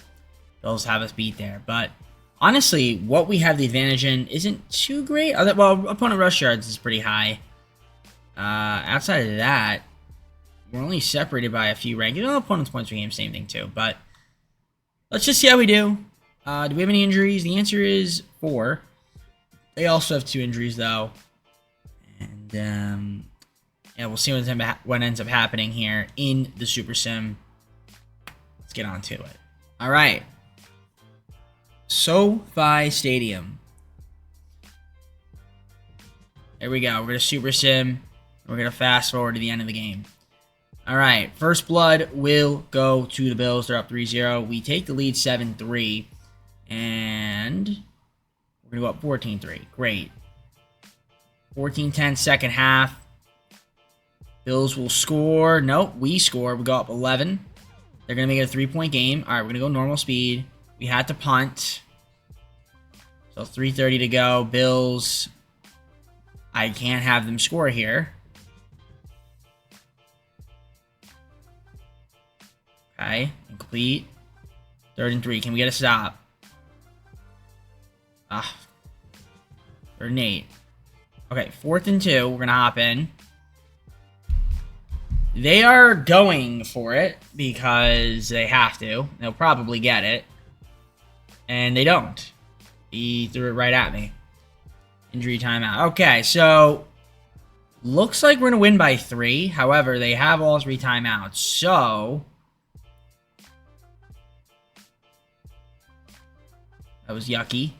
Bills have us beat there. But honestly, what we have the advantage in isn't too great. Well, opponent rush yards is pretty high. Outside of that, we're only separated by a few ranks. Opponent's points per game, same thing too. But let's just see how we do. Do we have any injuries? The answer is 4. They also have 2 injuries, though. And, yeah, we'll see what ends up happening here in the Super Sim. Let's get on to it. All right. SoFi Stadium. There we go. We're going to Super Sim. We're going to fast forward to the end of the game. All right. First blood will go to the Bills. They're up 3-0. We take the lead 7-3. And we're going to go up 14-3. Great. 14-10 second half. Bills will score. Nope, we score. We go up 11. They're going to make it a 3-point game. All right, we're going to go normal speed. We had to punt. So 3:30 to go. Bills. I can't have them score here. Okay, incomplete. 3rd and 3. Can we get a stop? 3rd and 8. Okay, 4th and 2. We're going to hop in. They are going for it because they have to. They'll probably get it. And they don't. He threw it right at me. Injury timeout. Okay, so looks like we're going to win by 3. However, they have all 3 timeouts. So that was yucky.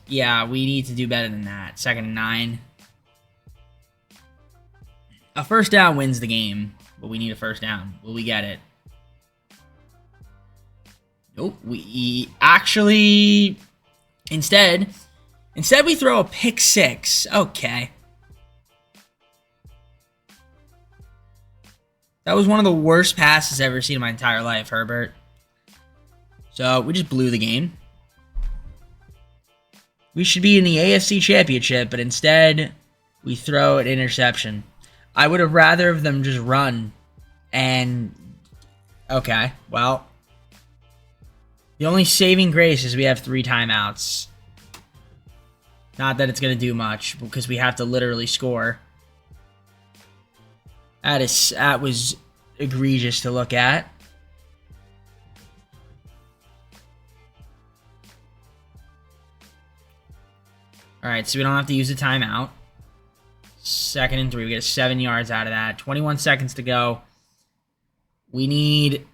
Yeah, we need to do better than that. 2nd and 9. A first down wins the game, but we need a first down. Will we get it? Nope. We actually, instead we throw a pick 6. Okay. That was one of the worst passes I've ever seen in my entire life, Herbert. So we just blew the game. We should be in the AFC Championship, but instead, we throw an interception. I would have rather of them just run. And, okay, well, the only saving grace is we have 3 timeouts. Not that it's going to do much, because we have to literally score. That was egregious to look at. Alright, so we don't have to use a timeout. 2nd and 3. We get 7 yards out of that. 21 seconds to go. We need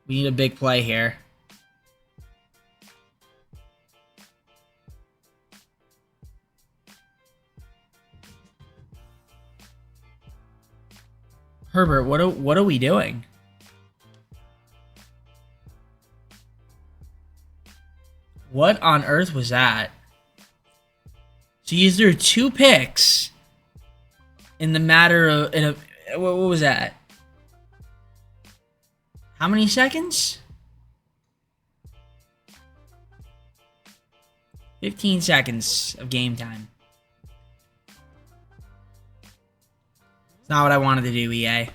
a big play here. Herbert, what are we doing? What on earth was that? So you threw 2 picks in the matter of... what was that? How many seconds? 15 seconds of game time. It's not what I wanted to do, EA.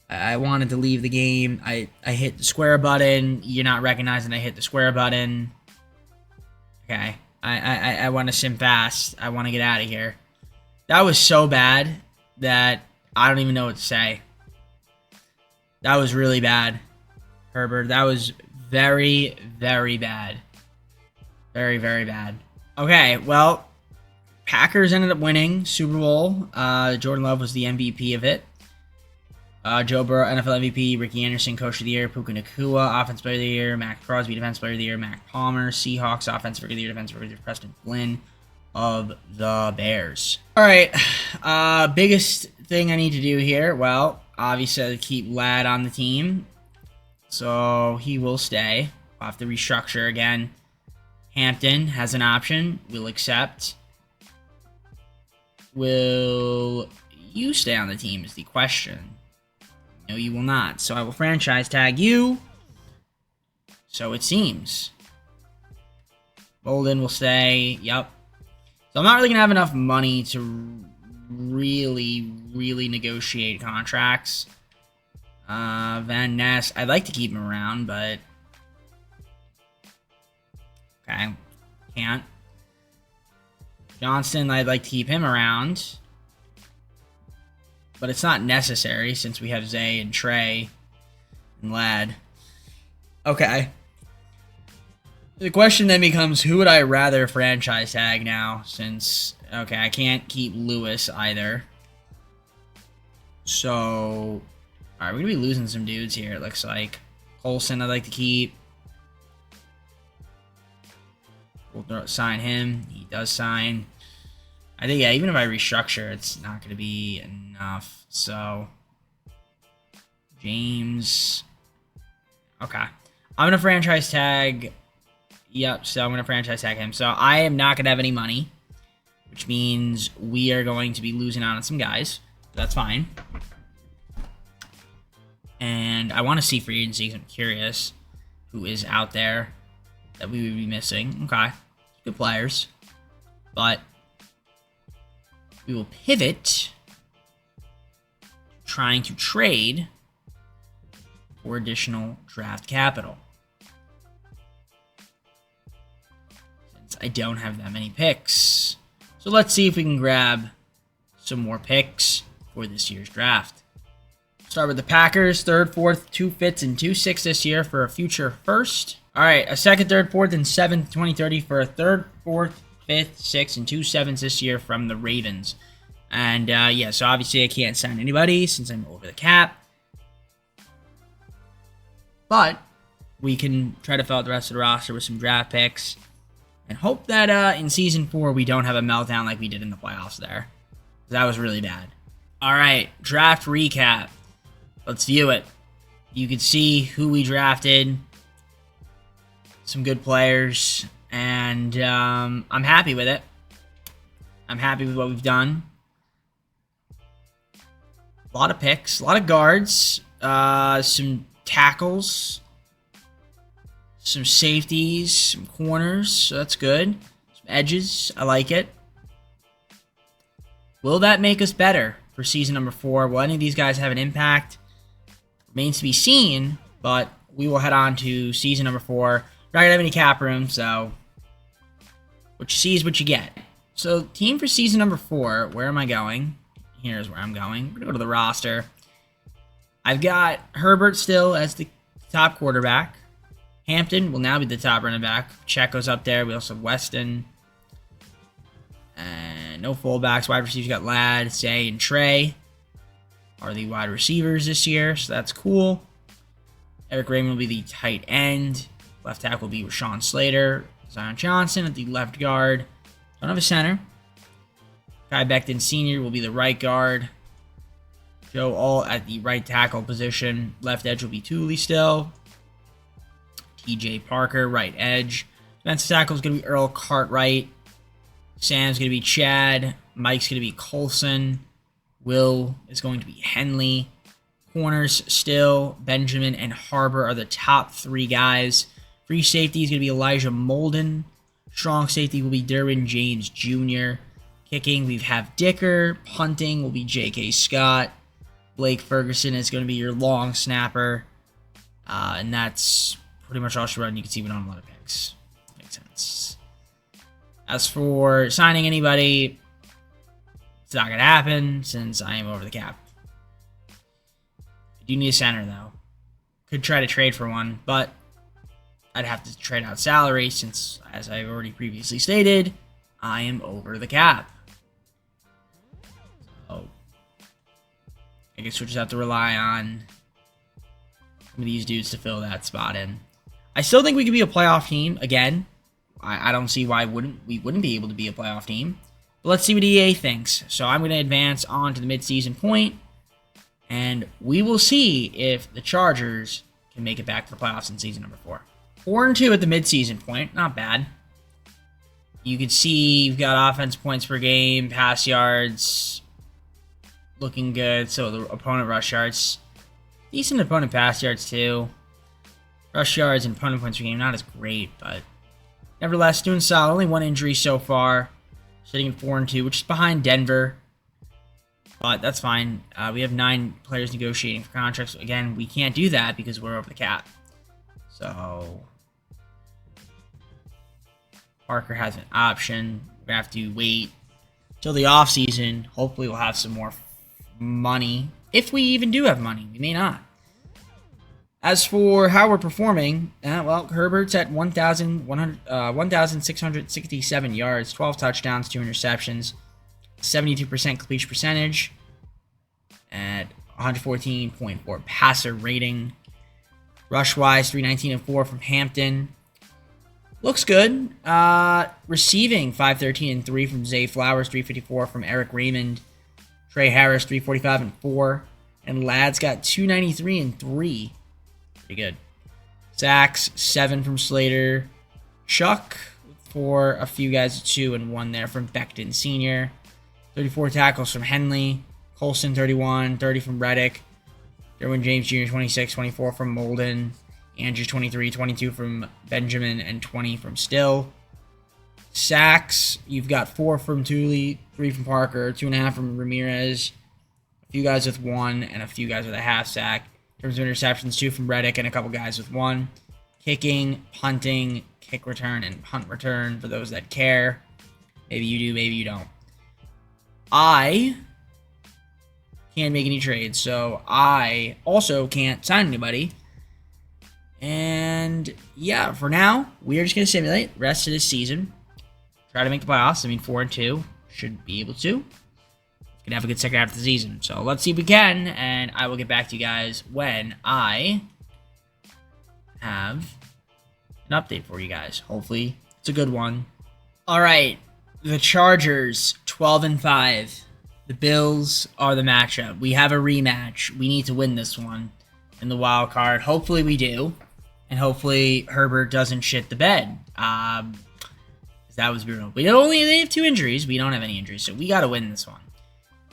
I wanted to leave the game. I hit the square button. You're not recognizing I hit the square button. Okay. I want to sim fast. I want to get out of here. That was so bad that I don't even know what to say. That was really bad, Herbert. That was Very, very bad. Very, very bad. Okay, well, Packers ended up winning Super Bowl. Jordan Love was the MVP of it. Joe Burrow, NFL MVP. Ricky Anderson, Coach of the Year. Puka Nacua, Offensive Player of the Year. Mac Crosby, Defensive Player of the Year. Mac Palmer, Seahawks, Offensive Player of the Year. Defensive Player of the Year. Preston Flynn of the Bears. All right, biggest thing I need to do here, well, obviously keep Ladd on the team. So he will stay. I'll have to restructure again. Hampton has an option. We'll accept. Will you stay on the team is the question. No, you will not. So I will franchise tag you. So it seems. Bolden will stay. Yep. So I'm not really going to have enough money to really negotiate contracts. Van Ness, I'd like to keep him around, but... Okay. Can't. Johnston, I'd like to keep him around. But it's not necessary since we have Zay and Trey and Ladd. Okay. The question then becomes, who would I rather franchise tag now? Since, okay, I can't keep Lewis either. So, alright, we're going to be losing some dudes here, it looks like. Colson, I'd like to keep. We'll sign him. He does sign. I think, yeah, even if I restructure, it's not going to be enough. So, James. Okay. I'm going to franchise tag. Yep, so I'm going to franchise tag him. So, I am not going to have any money, which means we are going to be losing out on some guys. That's fine. And I want to see free agency because I'm curious who is out there that we would be missing. Okay. Good players. But we will pivot trying to trade for additional draft capital. Since I don't have that many picks. So let's see if we can grab some more picks for this year's draft. Start with the Packers, 3rd, 4th, 2 5ths, and 2 6ths this year for a future first. All right, a 2nd, 3rd, 4th, and 7th, 2030 for a 3rd, 4th, 5th, 6th, and 2 7ths this year from the Ravens. And yeah, so obviously I can't sign anybody since I'm over the cap. But we can try to fill out the rest of the roster with some draft picks. And hope that in Season 4 we don't have a meltdown like we did in the playoffs there. That was really bad. All right, draft recap. Let's view it. You can see who we drafted. Some good players. And I'm happy with it. I'm happy with what we've done. A lot of picks. A lot of guards. Some tackles. Some safeties. Some corners. So that's good. Some edges. I like it. Will that make us better for season number 4? Will any of these guys have an impact? Remains to be seen, but we will head on to season number 4. We're not going to have any cap room, so what you see is what you get. So, team for season number 4, where am I going? Here's where I'm going. We're going to go to the roster. I've got Herbert still as the top quarterback. Hampton will now be the top running back. Checo's up there. We also have Weston. And no fullbacks. Wide receivers got Ladd, Zay, and Trey are the wide receivers this year, so that's cool. Eric Raymond will be the tight end. Left tackle will be Rashawn Slater. Zion Johnson at the left guard. Don't have a center. Kai Becton Sr. will be the right guard. Joe Alt at the right tackle position. Left edge will be Thule still. TJ Parker, right edge. Defensive tackle is going to be Earl Cartwright. Sam's going to be Chad. Mike's going to be Colson. Will is going to be Henley. Corners still, Benjamin and Harbor are the top 3 guys. Free safety is going to be Elijah Molden. Strong safety will be Derwin James Jr. Kicking, we have Dicker. Punting will be J.K. Scott. Blake Ferguson is going to be your long snapper. And that's pretty much all she run. You can see we don't have a lot of picks. Makes sense. As for signing anybody, it's not going to happen since I am over the cap. I do need a center, though. Could try to trade for one, but I'd have to trade out salary since, as I've already previously stated, I am over the cap. So I guess we'll just have to rely on some of these dudes to fill that spot in. I still think we could be a playoff team again. I don't see why we wouldn't be able to be a playoff team. But let's see what EA thinks. So I'm going to advance on to the midseason point, and we will see if the Chargers can make it back to the playoffs in season number 4. 4-2 at the midseason point, not bad. You can see you've got offense points per game, pass yards, looking good. So the opponent rush yards, decent opponent pass yards too. Rush yards and opponent points per game, not as great, but nevertheless, doing solid. Only one injury so far. Sitting at 4-2, which is behind Denver. But that's fine. We have 9 players negotiating for contracts. Again, we can't do that because we're over the cap. So Parker has an option. We're going to have to wait till the offseason. Hopefully we'll have some more money. If we even do have money. We may not. As for how we're performing, well, Herbert's at 1,667 yards, 12 touchdowns, 2 interceptions, 72% completion percentage, at 114.4 passer rating. Rush-wise, 319 and 4 from Hampton. Looks good. Receiving, 513 and 3 from Zay Flowers, 354 from Eric Raymond. Trey Harris, 345 and 4. And Ladd's got 293 and 3. Pretty good. Sacks, 7 from Slater. Chuck, for a few guys, 2 and 1 there from Becton Sr. 34 tackles from Henley. Colson, 31. 30 from Reddick. Derwin James Jr., 26. 24 from Molden. Andrews, 23. 22 from Benjamin. And 20 from Still. Sacks, you've got 4 from Thule. 3 from Parker. 2.5 from Ramirez. A few guys with 1. And a few guys with a half sack. In terms of interceptions, 2 from Reddick and a couple guys with 1. Kicking, punting, kick return, and punt return for those that care. Maybe you do, maybe you don't. I can't make any trades, so I also can't sign anybody. And yeah, for now, we are just going to simulate the rest of this season. Try to make the playoffs. I mean, 4-2 should be able to. Gonna have a good second half of the season. So let's see if we can, and I will get back to you guys when I have an update for you guys. Hopefully, it's a good one. All right, the Chargers, 12-5. The Bills are the matchup. We have a rematch. We need to win this one in the wild card. Hopefully, we do, and hopefully Herbert doesn't shit the bed. That was brutal. They have 2 injuries. We don't have any injuries, so we got to win this one.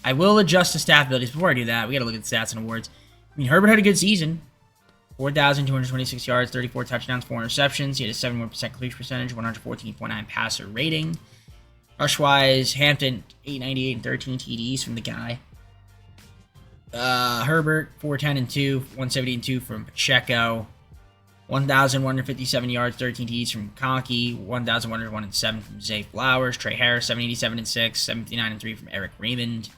I will adjust the staff abilities. Before I do that, we got to look at the stats and awards. I mean, Herbert had a good season. 4,226 yards, 34 touchdowns, 4 interceptions. He had a 71% completion percentage, 114.9 passer rating. Rush-wise, Hampton, 898 and 13 TDs from the guy. Herbert, 410 and 2, 170 and 2 from Pacheco. 1,157 yards, 13 TDs from Conkey. 1,101 and 7 from Zay Flowers. Trey Harris, 787 and 6, 759 and 3 from Eric Raymond.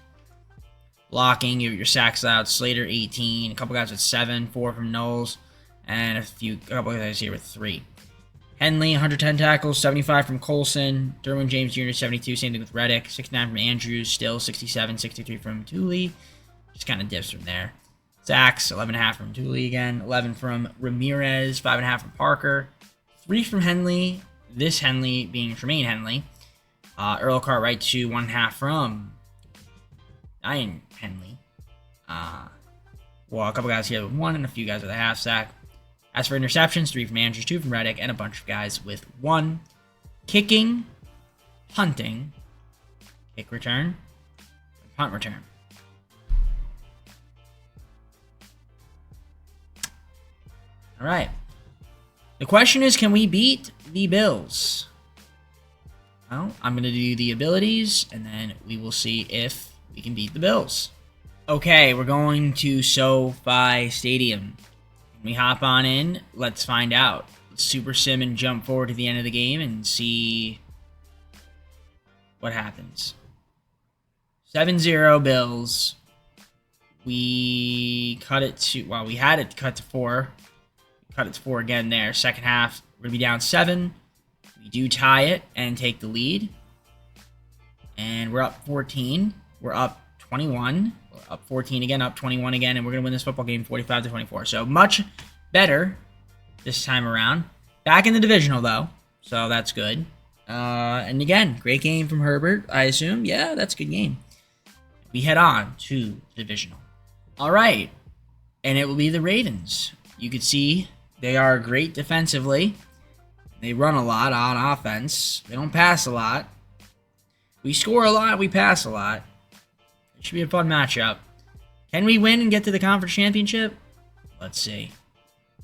Blocking, your sacks out. Slater, 18. A couple guys with 7. 4 from Knowles. And a couple guys here with 3. Henley, 110 tackles. 75 from Colson. Derwin James Jr., 72. Same thing with Reddick. 69 from Andrews. Still 67. 63 from Thule. Just kind of dips from there. Sacks, 11.5 from Thule again. 11 from Ramirez. 5.5 from Parker. 3 from Henley. This Henley being Tremaine Henley. Earl Cartwright, 2. 1.5 from Ryan Henley. Well, a couple guys here with 1 and a few guys with a half sack. As for interceptions, 3 from Andrews, 2 from Reddick, and a bunch of guys with 1. Kicking, punting, kick return, and punt return. All right. The question is, can we beat the Bills? Well, I'm going to do the abilities, and then we will see if we can beat the Bills. Okay, we're going to SoFi Stadium. When we hop on in, let's find out. Let's super sim and jump forward to the end of the game and see what happens. 7-0 Bills. We cut it to, well, we had it cut to 4. Cut it to 4 again there. Second half, We're going to be down 7. We do tie it and take the lead. And we're up 14. We're up 21. We're up 14 again, up 21 again, and we're going to win this football game 45-24. So much better this time around. Back in the divisional, though, so that's good. And again, great game from Herbert, I assume. Yeah, that's a good game. We head on to the divisional. All right, and it will be the Ravens. You could see they are great defensively. They run a lot on offense. They don't pass a lot. We score a lot, we pass a lot. It should be a fun matchup. Can we win and get to the conference championship? Let's see.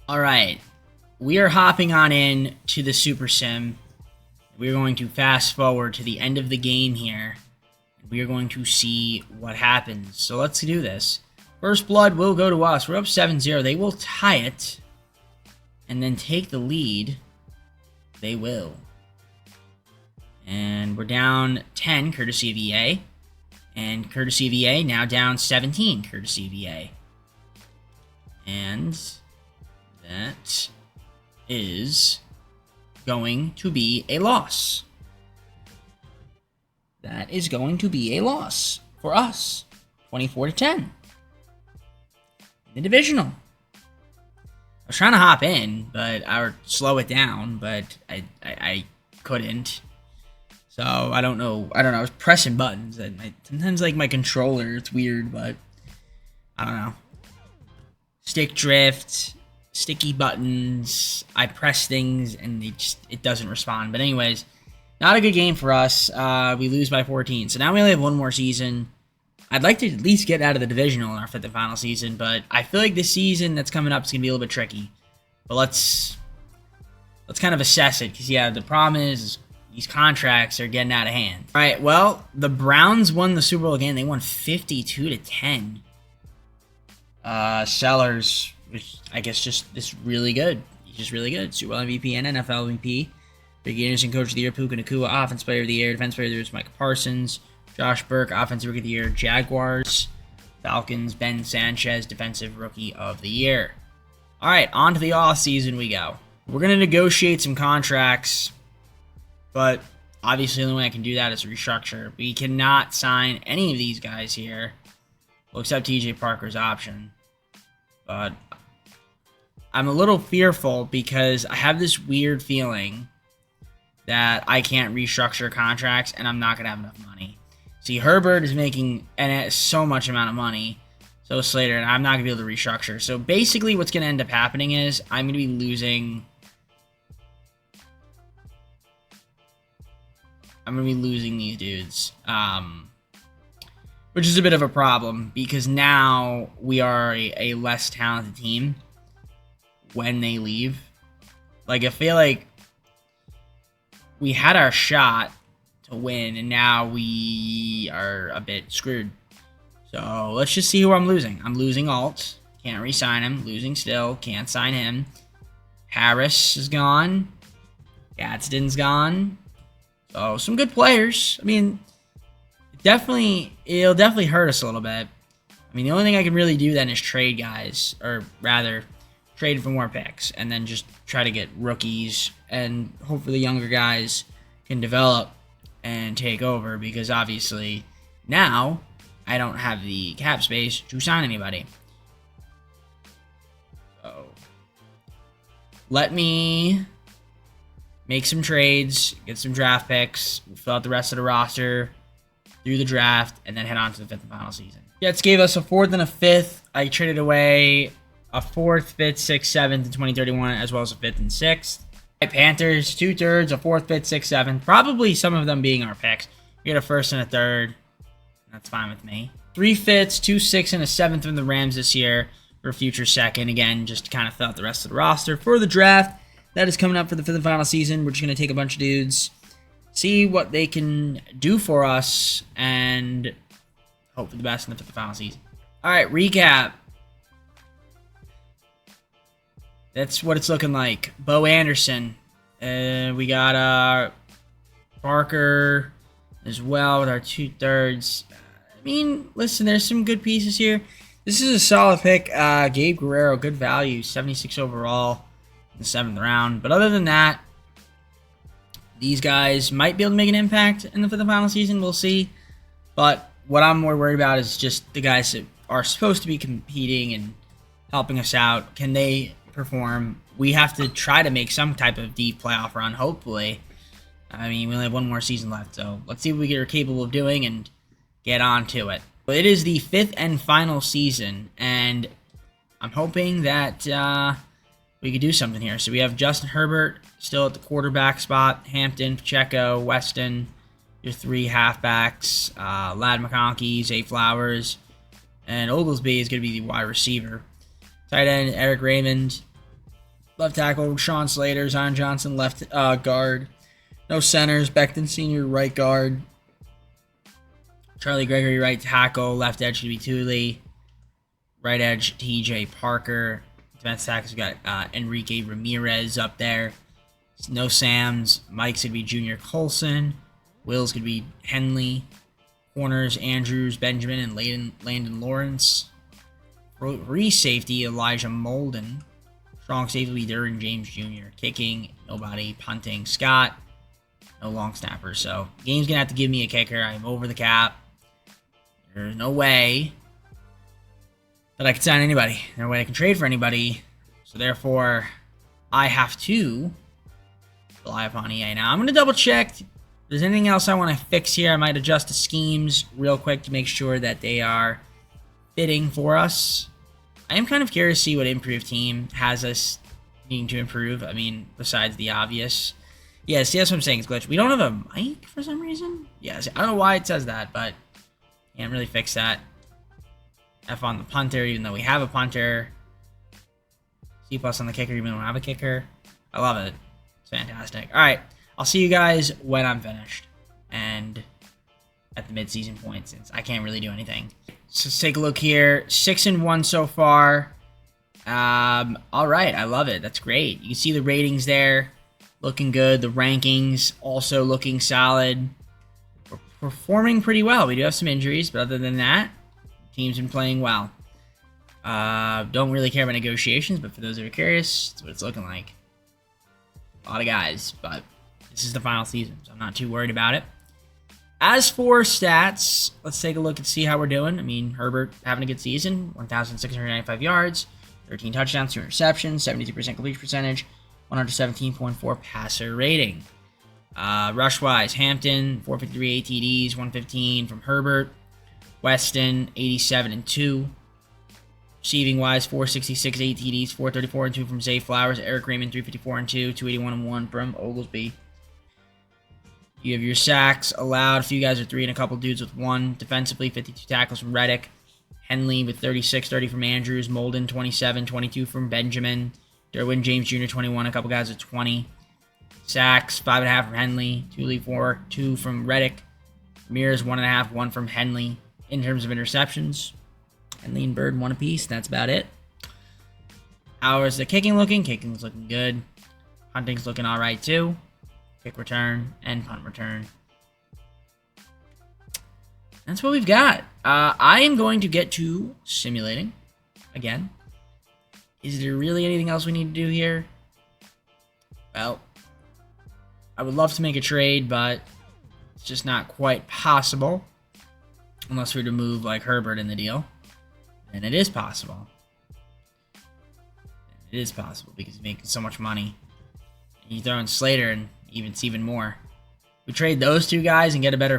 All right, we are hopping on in to the Super Sim. We're going to fast forward to the end of the game here. We are going to see what happens. So let's do this. First blood will go to us. We're up 7-0. They will tie it and then take the lead. They will. And we're down 10, courtesy of EA. And courtesy of EA, now down 17, courtesy of EA. And that is going to be a loss. That is going to be a loss for us. 24-10. The divisional. I was trying to hop in, or slow it down, but I couldn't. So I don't know. I was pressing buttons, and sometimes like my controller, it's weird, but I don't know. Stick drift, sticky buttons. I press things, and it doesn't respond. But anyways, not a good game for us. We lose by 14. So now we only have one more season. I'd like to at least get out of the divisional in our 5th and final season, but I feel like this season that's coming up is going to be a little bit tricky. But let's kind of assess it, because, yeah, the problem is these contracts are getting out of hand. All right, well, the Browns won the Super Bowl again. They won 52-10. Sellers, which I guess just is really good. He's just really good. Super Bowl MVP and NFL MVP. Big Anderson, Coach of the Year. Puka Nacua, Offense Player of the Year. Defense Player of the Year is Micah Parsons. Josh Burke, Offensive Rookie of the Year. Jaguars. Falcons, Ben Sanchez, Defensive Rookie of the Year. All right, on to the offseason we go. We're going to negotiate some contracts, but obviously the only way I can do that is restructure. We cannot sign any of these guys here, well, except TJ Parker's option. But I'm a little fearful because I have this weird feeling that I can't restructure contracts and I'm not going to have enough money. See, Herbert is making so much amount of money. So Slater, and I'm not going to be able to restructure. So basically what's going to end up happening is I'm going to be losing... these dudes. Which is a bit of a problem because now we are a less talented team when they leave. Like, I feel like we had our shot to win, and now we are a bit screwed. So let's just see who I'm losing. I'm losing Alt. Can't re-sign him. Losing still. Can't sign him. Harris is gone. Gadsden's gone. So some good players. I mean, it'll definitely hurt us a little bit. I mean, the only thing I can really do then is trade guys, or rather, trade for more picks, and then just try to get rookies, and hopefully the younger guys can develop and take over, because obviously now I don't have the cap space to sign anybody. So let me make some trades, get some draft picks, fill out the rest of the roster through the draft, and then head on to the 5th and final season. Jets gave us a 4th and a 5th. I traded away a 4th, 5th, 6th, 7th in 2031, as well as a 5th and 6th. Panthers, 2/3, a 4th, 5th, 6th, 7th. Probably some of them being our picks. We get a 1st and a 3rd. That's fine with me. 3 5ths, 2 6ths, and a 7th from the Rams this year for a future 2nd. Again, just to kind of fill out the rest of the roster for the draft. That is coming up for the 5th and final season. We're just going to take a bunch of dudes, see what they can do for us, and hope for the best in the 5th and final season. All right, recap. That's what it's looking like. Bo Anderson. We got Parker as well with our 2/3. I mean, listen, there's some good pieces here. This is a solid pick. Gabe Guerrero, good value, 76 overall. in the 7th round. But other than that, these guys might be able to make an impact for the final season. We'll see. But what I'm more worried about is just the guys that are supposed to be competing and helping us out. Can they perform? We have to try to make some type of deep playoff run, hopefully. I mean, we only have one more season left, so let's see what we are capable of doing and get on to it. But it is the 5th and final season, and I'm hoping that we could do something here. So we have Justin Herbert still at the quarterback spot, Hampton, Pacheco, Weston, your 3 halfbacks, Ladd McConkey, Zay Flowers, and Oglesby is going to be the wide receiver. Tight end, Eric Raymond. Left tackle, Sean Slater, Zion Johnson, left guard. No centers, Becton Sr., right guard. Charlie Gregory, right tackle. Left edge should be Thule. Right edge, TJ Parker. Defense tackles, we got Enrique Ramirez up there. No Sams. Mike's going to be Junior Colson. Will's going to be Henley. Corners, Andrews, Benjamin, and Landon Lawrence. Free safety, Elijah Molden. Strong safety will be Derwin James Jr. Kicking, nobody. Punting, Scott. No long snappers. So, game's going to have to give me a kicker. I'm over the cap. There's no way that I can sign anybody. No way I can trade for anybody. So, therefore, I have to rely upon EA. Now, I'm going to double check. If there's anything else I want to fix here, I might adjust the schemes real quick to make sure that they are fitting for us. I am kind of curious to see what improved team has us needing to improve. I mean, besides the obvious. Yeah, see, that's what I'm saying. It's glitch. We don't have a mic for some reason. Yeah, see, I don't know why it says that, but can't really fix that. F on the punter, even though we have a punter. C+ on the kicker, even though we don't have a kicker. I love it. It's fantastic. All right, I'll see you guys when I'm finished and at the mid-season point, since I can't really do anything. So let's take a look here. 6-1 so far. All right, I love it. That's great. You can see the ratings there. Looking good. The rankings also looking solid. We're performing pretty well. We do have some injuries, but other than that, the team's been playing well. Don't really care about negotiations, but for those that are curious, that's what it's looking like. A lot of guys, but this is the final season, so I'm not too worried about it. As for stats, let's take a look and see how we're doing. I mean, Herbert having a good season, 1,695 yards, 13 touchdowns, 2 interceptions, 72% completion percentage, 117.4 passer rating. Rush-wise, Hampton, 453 ATDs, 115 from Herbert. Weston, 87 and 2. Receiving-wise, 466 ATDs, 434 and 2 from Zay Flowers. Eric Raymond, 354 and 2, 281 and 1 from Oglesby. You have your sacks allowed. A few guys are 3 and a couple dudes with 1. Defensively, 52 tackles from Reddick. Henley with 36, 30 from Andrews. Molden, 27, 22 from Benjamin. Derwin James Jr., 21. A couple guys with 20. Sacks, 5.5 from Henley. Thule, 4, 2 from Reddick. Ramirez, 1.5, 1 from Henley. In terms of interceptions, Henley and Bird, 1 apiece. That's about it. How's the kicking looking? Kicking's looking good. Hunting's looking all right, too. Kick return and punt return. That's what we've got. I am going to get to simulating again. Is there really anything else we need to do here? Well, I would love to make a trade, but it's just not quite possible. Unless we were to move like Herbert in the deal. And it is possible. It is possible because he's making so much money. And you throw in Slater and it's even more. We trade those two guys and get a better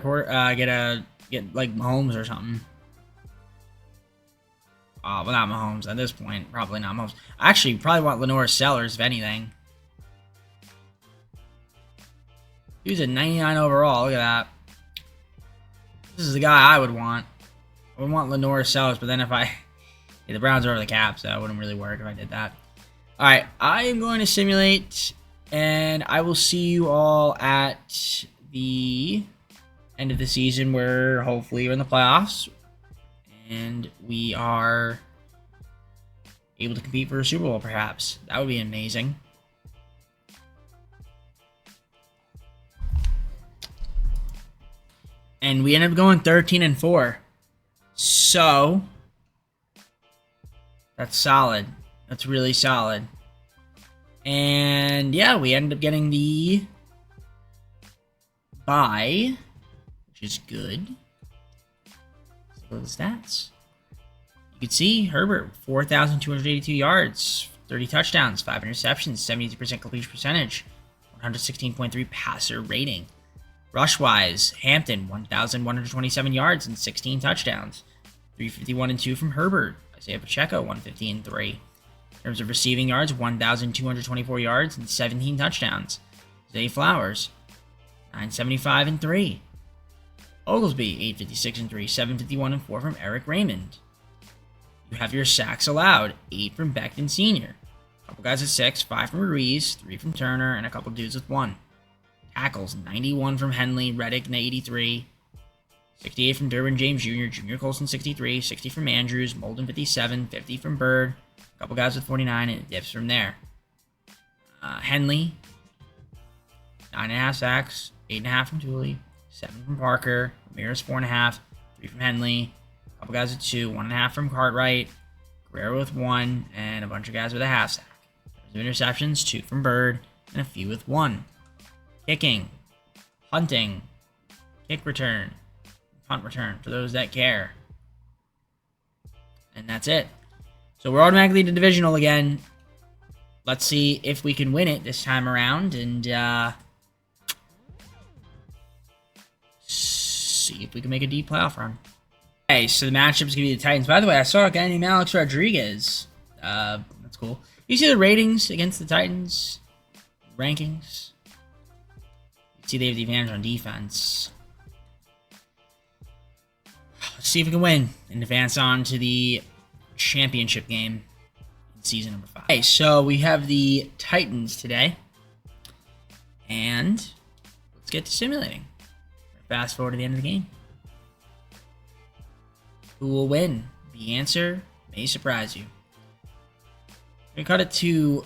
get like Mahomes or something. Well, not Mahomes at this point. Probably not Mahomes. I actually probably want Lenore Sellers, if anything. He was a 99 overall. Look at that. This is the guy I would want. I would want Lenore Sellers, but then if yeah, the Browns are over the cap, so it wouldn't really work if I did that. Alright, I am going to simulate, and I will see you all at the end of the season where hopefully we're in the playoffs, and we are able to compete for a Super Bowl, perhaps. That would be amazing. And we ended up going 13-4. So, that's solid. That's really solid. And yeah, we ended up getting the bye, which is good. Let's look at the stats. You can see Herbert, 4,282 yards, 30 touchdowns, 5 interceptions, 72% completion percentage, 116.3 passer rating. Rush-wise, Hampton, 1,127 yards and 16 touchdowns, 351 and 2 from Herbert. Isaiah Pacheco, 150 and 3. In terms of receiving yards, 1,224 yards and 17 touchdowns. Zay Flowers, 975 and 3. Oglesby, 856 and 3, 751 and 4 from Eric Raymond. You have your sacks allowed, 8 from Becton Sr. A couple guys at 6, 5 from Ruiz, 3 from Turner, and a couple dudes with 1. Tackles, 91 from Henley, Reddick, 83. 68 from Derwin James Jr., Junior Colson, 63. 60 from Andrews, Molden, 57. 50 from Bird. A couple guys with 49, and it dips from there. Henley, 9.5 sacks, 8.5 from Tooley, 7 from Parker. Ramirez, 4.5. 3 from Henley. A couple guys with 2, 1.5 from Cartwright. Guerrero with 1, and a bunch of guys with a half sack. There's interceptions, 2 from Bird, and a few with 1. Kicking, punting, kick return, punt return for those that care. And that's it. So we're automatically to divisional again. Let's see if we can win it this time around, and see if we can make a deep playoff run. Okay, so the matchup is going to be the Titans. By the way, I saw a guy named Alex Rodriguez. That's cool. You see the ratings against the Titans? Rankings? You see they have the advantage on defense. Let's see if we can win and advance on to the championship game in season number 5. Okay, so we have the Titans today. And let's get to simulating. Fast forward to the end of the game. Who will win? The answer may surprise you. We're going to cut it to...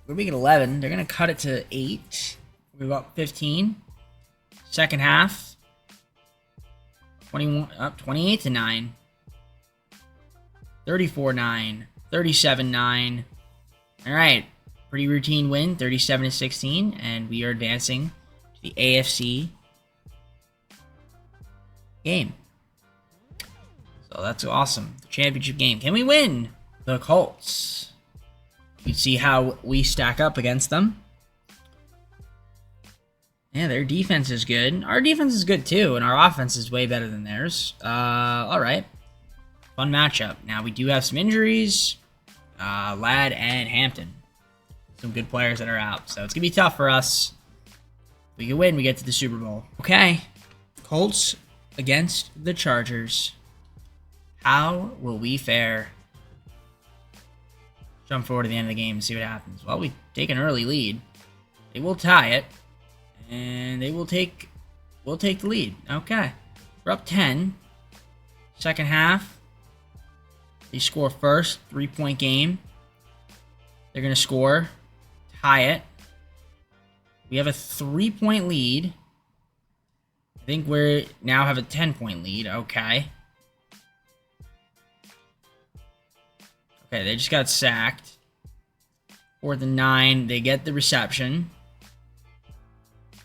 We're making 11. They're going to cut it to 8. We're about 15. Second half. 28 to 9. 34-9. 37-9. All right. Pretty routine win. 37 to 16. And we are advancing to the AFC game. So that's awesome. The championship game. Can we win? The Colts. You can see how we stack up against them. Yeah, their defense is good. Our defense is good too, and our offense is way better than theirs. Alright. Fun matchup. Now, we do have some injuries. Ladd and Hampton. Some good players that are out. So it's going to be tough for us. If we can win, we get to the Super Bowl. Okay. Colts against the Chargers. How will we fare? Jump forward to the end of the game and see what happens. Well, we take an early lead. They will tie it. And they will take... We'll take the lead. Okay. We're up 10. Second half. They score first. 3-point game. They're going to score. Tie it. We have a 3-point lead. I think we now have a 10-point lead. Okay. Okay, they just got sacked. 4th and 9. They get the reception.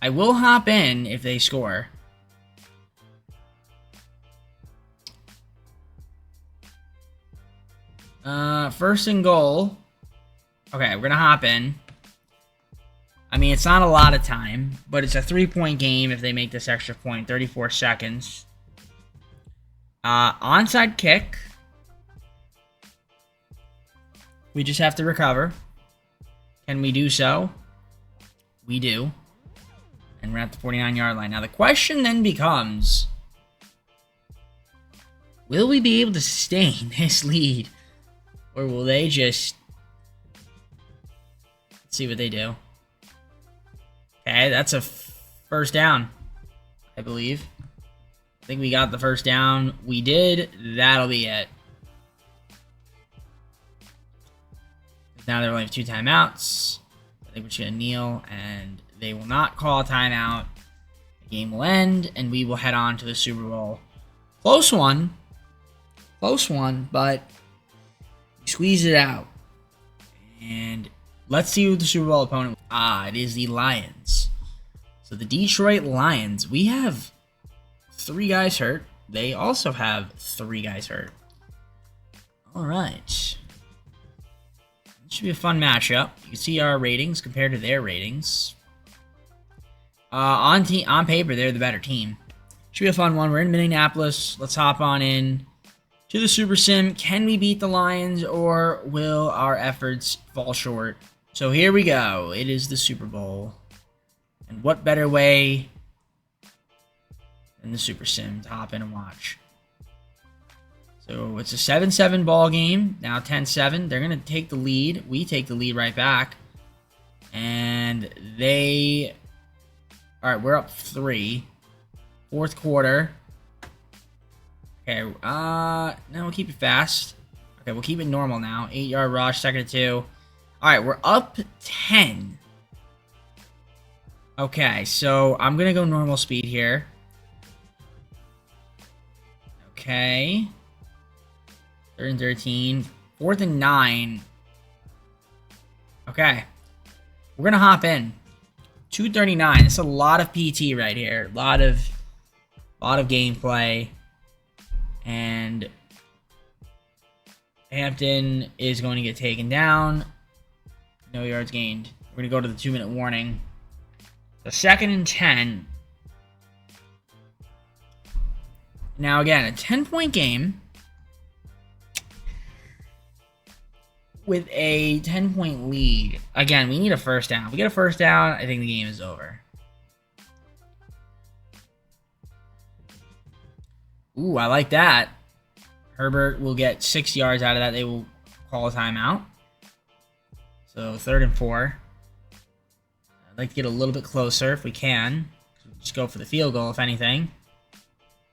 I will hop in if they score. First and goal. Okay, we're gonna hop in. I mean, it's not a lot of time, but it's a 3-point game if they make this extra point. 34 seconds. Onside kick. We just have to recover. Can we do so? We do. And we're at the 49-yard line. Now, the question then becomes, will we be able to sustain this lead? Or will they just... Let's see what they do. Okay, that's a first down, I believe. I think we got the first down. We did. That'll be it. Now they only have 2 timeouts. I think we're just going to kneel, and they will not call a timeout. The game will end, and we will head on to the Super Bowl. Close one. Close one, but we squeezed it out. And let's see who the Super Bowl opponent. It is the Lions. So the Detroit Lions. We have 3 guys hurt. They also have 3 guys hurt. All right. It should be a fun matchup. You can see our ratings compared to their ratings. On paper, they're the better team. Should be a fun one. We're in Minneapolis. Let's hop on in to the Super Sim. Can we beat the Lions, or will our efforts fall short? So here we go. It is the Super Bowl. And what better way than the Super Sim to hop in and watch? So it's a 7-7 ball game. Now 10-7. They're going to take the lead. We take the lead right back. And they... All right, we're up 3. 4th quarter. Okay, no, we'll keep it fast. Okay, we'll keep it normal now. 8-yard rush, 2nd and 2. All right, we're up 10. Okay, so I'm going to go normal speed here. Okay. 3rd and 13. 4th and 9. Okay. We're going to hop in. 239. It's a lot of PT right here. A lot of gameplay. And Hampton is going to get taken down. No yards gained. We're going to go to the 2-minute warning. The 2nd and 10. Now again, a 10-point game with a 10-point lead. Again, we need a first down. If we get a first down, I think the game is over. Ooh, I like that. Herbert will get 6 yards out of that. They will call a timeout. So 3rd and 4. I'd like to get a little bit closer if we can. Just go for the field goal, if anything.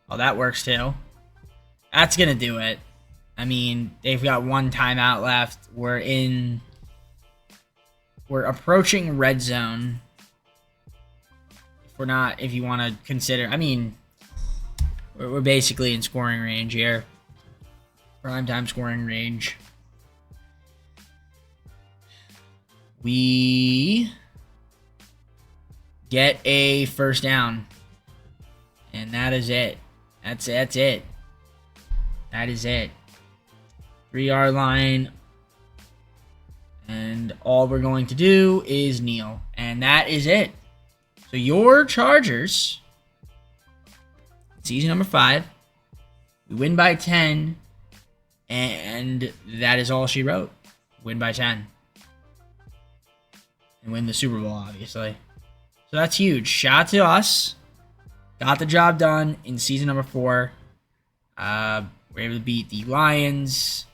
Oh, that works too. That's going to do it. I mean, they've got 1 timeout left. We're approaching red zone. If you want to consider, I mean, we're basically in scoring range here. Primetime scoring range. We get a first down. And that is it. That's it. That is it. 3-yard line. And all we're going to do is kneel. And that is it. So your Chargers, season number 5, we win by 10. And that is all she wrote. Win by 10. And win the Super Bowl, obviously. So that's huge. Shout out to us. Got the job done in season number 4. We're able to beat the Lions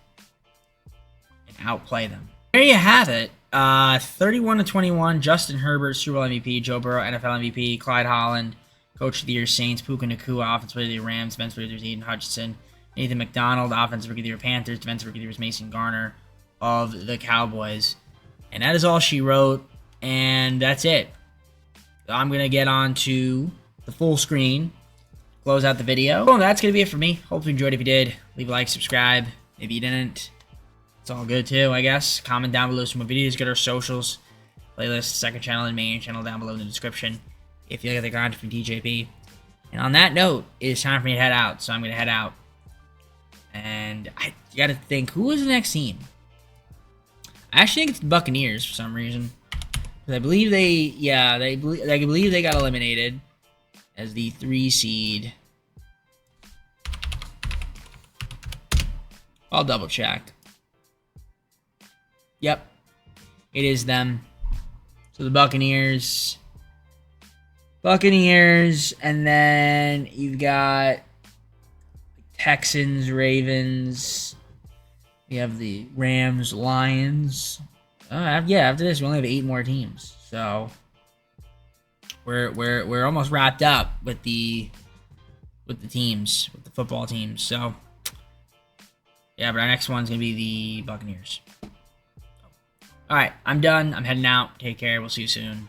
and outplay them. There you have it. 31-21. Justin Herbert, Super Bowl MVP. Joe Burrow, NFL MVP. Clyde Holland, Coach of the Year, Saints. Puka Nacua, Offensive Player of the Year, Rams. Defensive Player of the Year, Aiden Hutchinson. Nathan McDonald, Offensive Rookie of the Year, Panthers. Defensive Rookie of the Year was Mason Garner of the Cowboys. And that is all she wrote. And that's it. I'm going to get on to the full screen, close out the video. Well, that's going to be it for me. Hope you enjoyed. If you did, leave a like, subscribe. If you didn't, it's all good too, I guess. Comment down below some more videos. Get our socials, playlist, second channel, and main channel down below in the description if you like the content from DJP. And on that note, it is time for me to head out. So I'm going to head out. And I got to think, who is the next team? I actually think it's the Buccaneers for some reason. I believe I believe they got eliminated as the 3 seed. I'll double check. Yep, it is them. So the Buccaneers, and then you've got Texans, Ravens. We have the Rams, Lions. Yeah, after this, we only have 8 more teams. So we're almost wrapped up with the teams, with the football teams. So yeah, but our next one's gonna be the Buccaneers. All right, I'm done. I'm heading out. Take care. We'll see you soon.